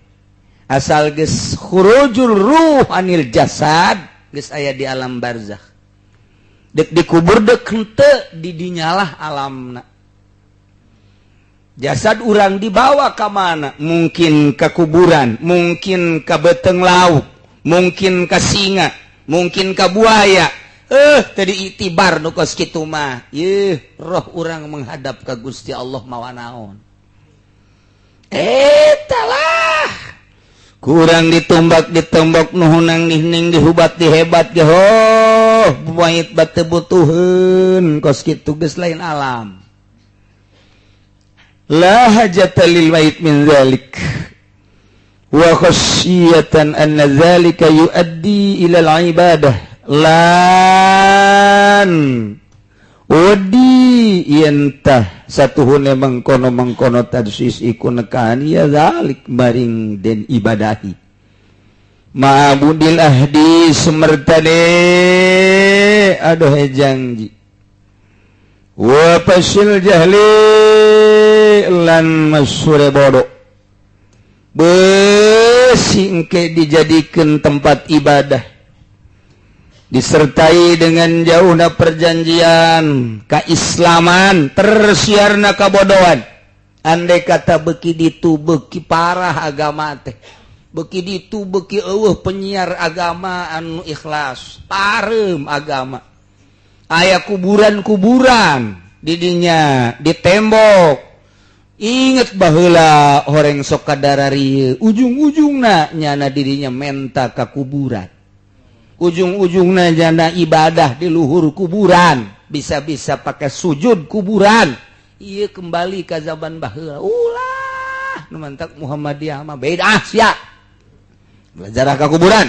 Asal geus khurujul ruh anil jasad geus aya di alam barzakh. Dek dikubur dek henteu di dinyalah alamna. Jasad urang dibawa ka mana? Mungkin ka kuburan, mungkin ka beteng lauk, mungkin ka singa, mungkin ka buaya. Tadi itibar nu kos kitu mah. Roh urang menghadap ka Gusti Allah mawa naon. Talah. Kurang ditumbak nuhunang nihning dihubat dihebat ge mayit bate butuheun kos kitu geus lain alam. La hajata lil mayit min dzalik. Wa khasyatan anna dzalika yuaddi ila al-ibadah lan wadi yentah satuhune mangkono tadsis iku nekaan ya dzalik maring den ibadahi ma'budil ahdi semertane aduh janji wa fasil jahli lan masure bodoh besi engke dijadikan tempat ibadah disertai dengan jauhna perjanjian kaislaman tersiarna kabodohan. Andai kata beki ditu beki parah agama teh, beki ditu beki eueuh penyiar agama anu ikhlas parem agama aya kuburan di dinya di tembok. Ingat baheula horeng sok kadarari ujung-ujungna nyana dirinya menta ka kuburan. Ujung-ujungna jana ibadah di luhur kuburan, bisa-bisa pakai sujud kuburan. Iya kembali ke zaman baheula. Ulah nu mantak Muhammadiyah mah beda sia. Belajar ka kuburan.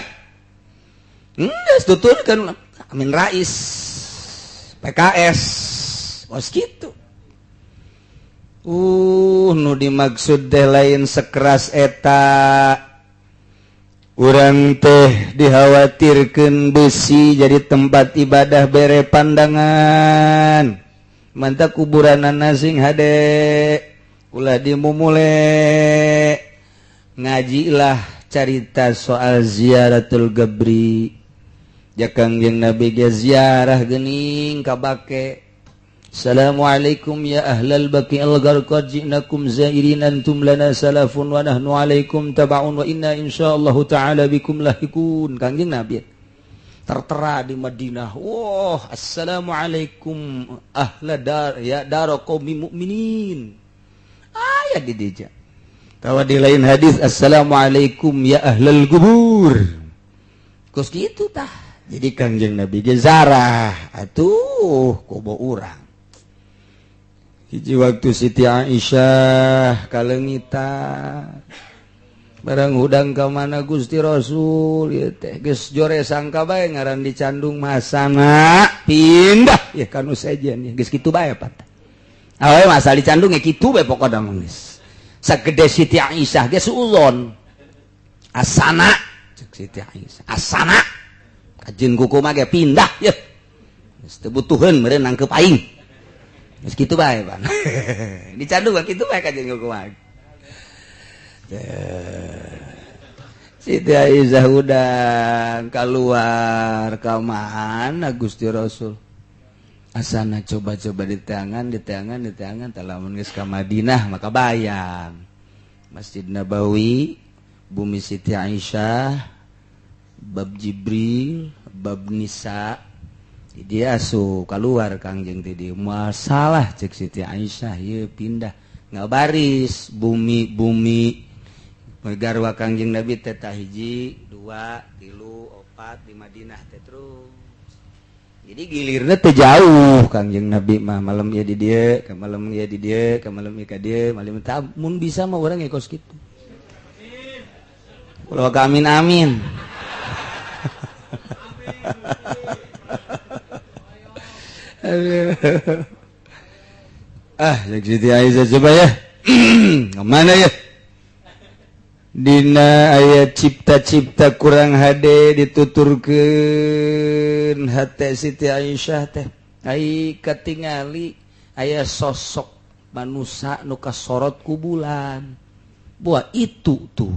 Geus tuturkeun Amin Rais PKS os kitu. Nu dimaksud teh lain sekeras eta urang teh dikhawatirkeun besi jadi tempat ibadah bere pandangan mantap kuburanana sing hade ulah dimumule ngajilah carita soal ziaratul gabri jakang yang Nabi ge ziarah geuning ka bake. Assalamualaikum ya ahlal baqi al-gharqad ji'nakum zairin antum lana salafun wa nahnu alaikum taba'un wa inna insyaallah ta'ala bikum lahikun. Kangjeng Nabi tertera di Madinah. Wah, assalamualaikum ahla dar ya dar qaumi mukminin. Aya di dieu. Tawa di lain hadis assalamualaikum ya ahlal kubur. Kos kitu tah. Jadi Kangjeng Nabi ge zarah atuh kobo urang. Hiji waktu Siti Aisyah kalengitan barang hudang ka mana Gusti Rasul ieu teh geus jore sangka bae ngaran dicandung masana pindah ya kanu sejen ya geus kitu bae pat. Awe masa dicandung ge kitu bae pokona mah geus. Sagede Siti Aisyah ge suulon. Asana cek Siti Aisyah. Asana kajeun kuku mah ge pindah ya. Geus teu butuheun meureun nangkep aing. Geus kitu bae, Bang. Dicandung kitu bae ka jeung kumaha. Siti Aisyah udah keluar ka mana Gusti Rasul. Asana coba-coba di tangan talamun geus ka Madinah maka bayang. Masjid Nabawi, bumi Siti Aisyah, bab Jibril, bab Nisa. Dia asuh keluar Kangjeng teh dieu masalah cek Siti Aisyah ieu pindah ngabaris bumi garwa Kangjeng Nabi teh hiji 2 3 4 di Madinah teh terus jadi gilirnya teu jauh Kangjeng Nabi mah malam ya di dieu ka malam ya di dieu ka malam ya ka dieu malam tah mun bisa mah urang ngekos kitu kalau amin amin Cek Siti Aisyah coba ya kemana ya dina ayat cipta-cipta kurang hade dituturkeun hate Siti Aisyah teh ai katingali aya sosok manusia nu kasorot ku bulan buah itu tuh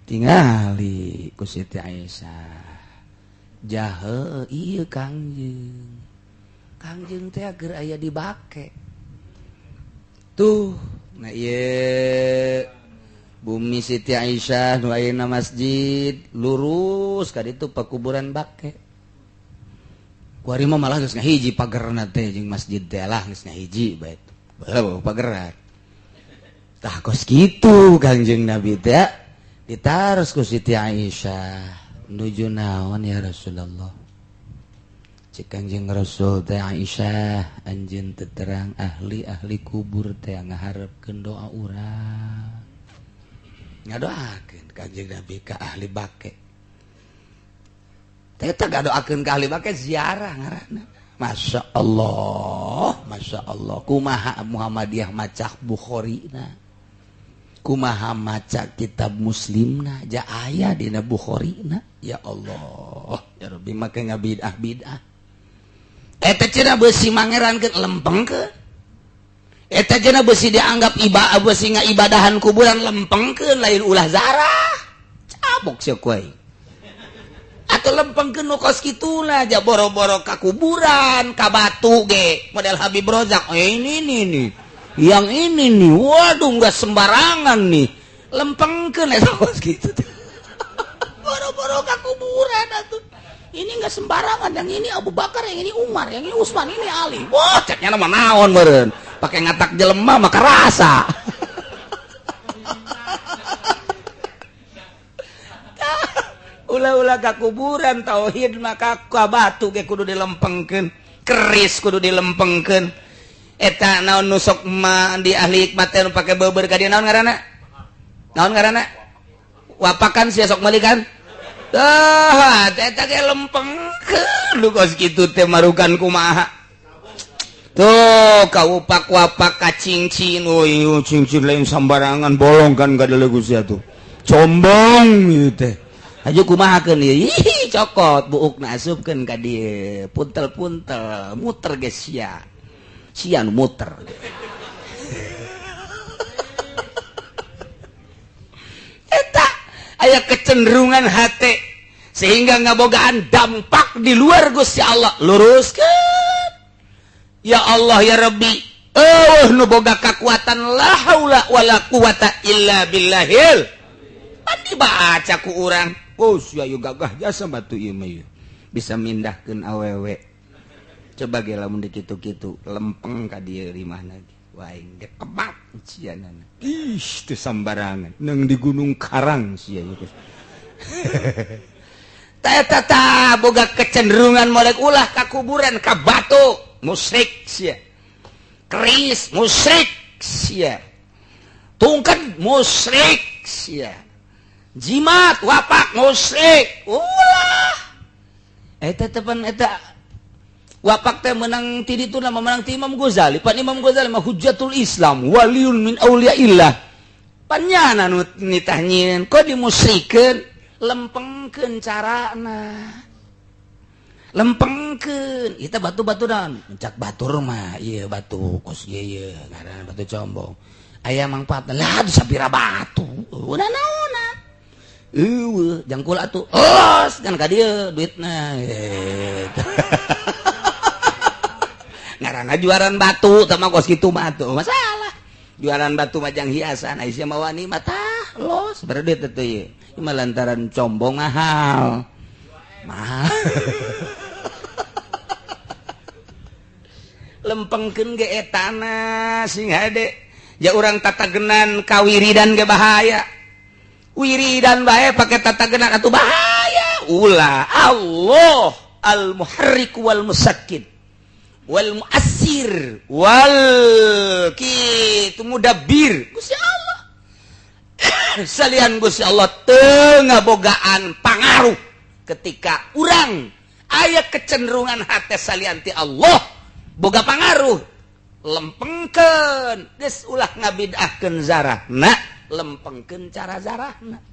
tingali ku Siti Aisyah jahe ieu Kangjeng teh ager aya dibake tuh nah ieu bumi Siti Aisyah nu ayeuna masjid lurus ka ditu pakuburan bake kuari mah malah geus ngahiji pagerna teh jeung masjid teh lah geus ngahiji bae bae pageran tah kos kitu Kangjeng Nabi teh ditaros ku Siti Aisyah nuju naon ya Rasulullah cek Kangjeng Rasul teh Aisyah anjeun teu terang ahli kubur teh ngaharepkeun doa urang ngadoakeun Kangjeng Nabi ka ahli bake teh ngadoakeun ka ahli bake ziarah ngaranna Masya Allah kumaha Muhammadiyah macah Bukhari-na kumaha maca kitab Muslimna ja aya dina Bukhari-na ya Allah ya Rabbi make ngabidah eta cenah beusi mangerankeun lempengkeun eta cenah beusi dianggap ibadah beusi ngaibadahan kuburan lempengkeun lain ulah zarah cabok sia kuy atuh lempengkeun nu kos kituna aja boro-boro ka kuburan ka batu ge model Habib Rozak ini yang ini nih waduh enggak sembarangan nih lempengkeun eta kos kitu boro-boro ka kuburan atuh ini enggak sembarangan yang ini Abu Bakar yang ini Umar yang ini Utsman ini Ali wah ceknya nama naon meureun pakai ngatak jelema maka rasa ulah-ulah ka kuburan tauhid maka ka batu ge kudu dilempengkeun keris kudu dilempengkeun eta naon nusok ma di ahli hikmat teh nu pake beubeur ka dieu naon ngaranna wapakan sia sok meuli kan eta ge lempengkeun lu kos kitu teh marukan kumaha tuh kaupak-wapak kacingcin euy cincin lain sambarangan bolong kan kadalegu sia tuh combong ieu teh aju kumahakeun ieu ih cokot buukna asupkeun ka dieu puntel-puntel muter ge sia nu muter eta aya kecenderungan hate sehingga ngabogaan dampak di luar Gusti Allah luruskeun ya Allah ya Rabbi nu boga kakuatan la haula wala quwata illa billahil pan dibaca ku urang sia ieu gagah jasa batu ieu mah bisa mindahkeun awewe coba ge lamun dikitu-kitu lempeng ka dieu rimahna ge waing ge kebak cianana ih teu sambarangan neung di Gunung Karang sia ieu ta boga kecenderungan molek ulah ka kuburan ka batu musyrik sia keris musyrik sia tungked musyrik sia jimat wapak musyrik ulah eta tepan eta wapak teh menang ti ditu nama menang ti Imam Ghazali pan Imam Ghazali mah hujjatul Islam waliun min auliyaillah pannyana nu nitah kok dimusyrikeun lempengkeun carana lempengkeun eta batu-batu naon mencak batur mah ieu batu kos ieu ngaranna batu combong aya mangpaatna lah sabira batu udah naonan jangkul atuh os kan ka dieu duitna ngaranna juaran batu tah mah kos kitu mah tuh masalah jualan batu majang hiasan Aisyah mawani mah tah los berduit atuh ieu mah lantaran combong mahal lempengkeun ge etana sing hade ja urang tatagenan kawiridan ge bahaya wiridan bae pake tatagenan atuh bahaya ulah Allah
al-muharrik wal musakkin wal muassir wal kitu mudabbir Gusti Allah. Salian Gusti Allah teu ngabogaan pangaruh ketika urang aya kecenderungan hate salian ti Allah boga pangaruh lempengkeun geus ulah ngabidahkeun zarahna lempengkeun cara zarahna.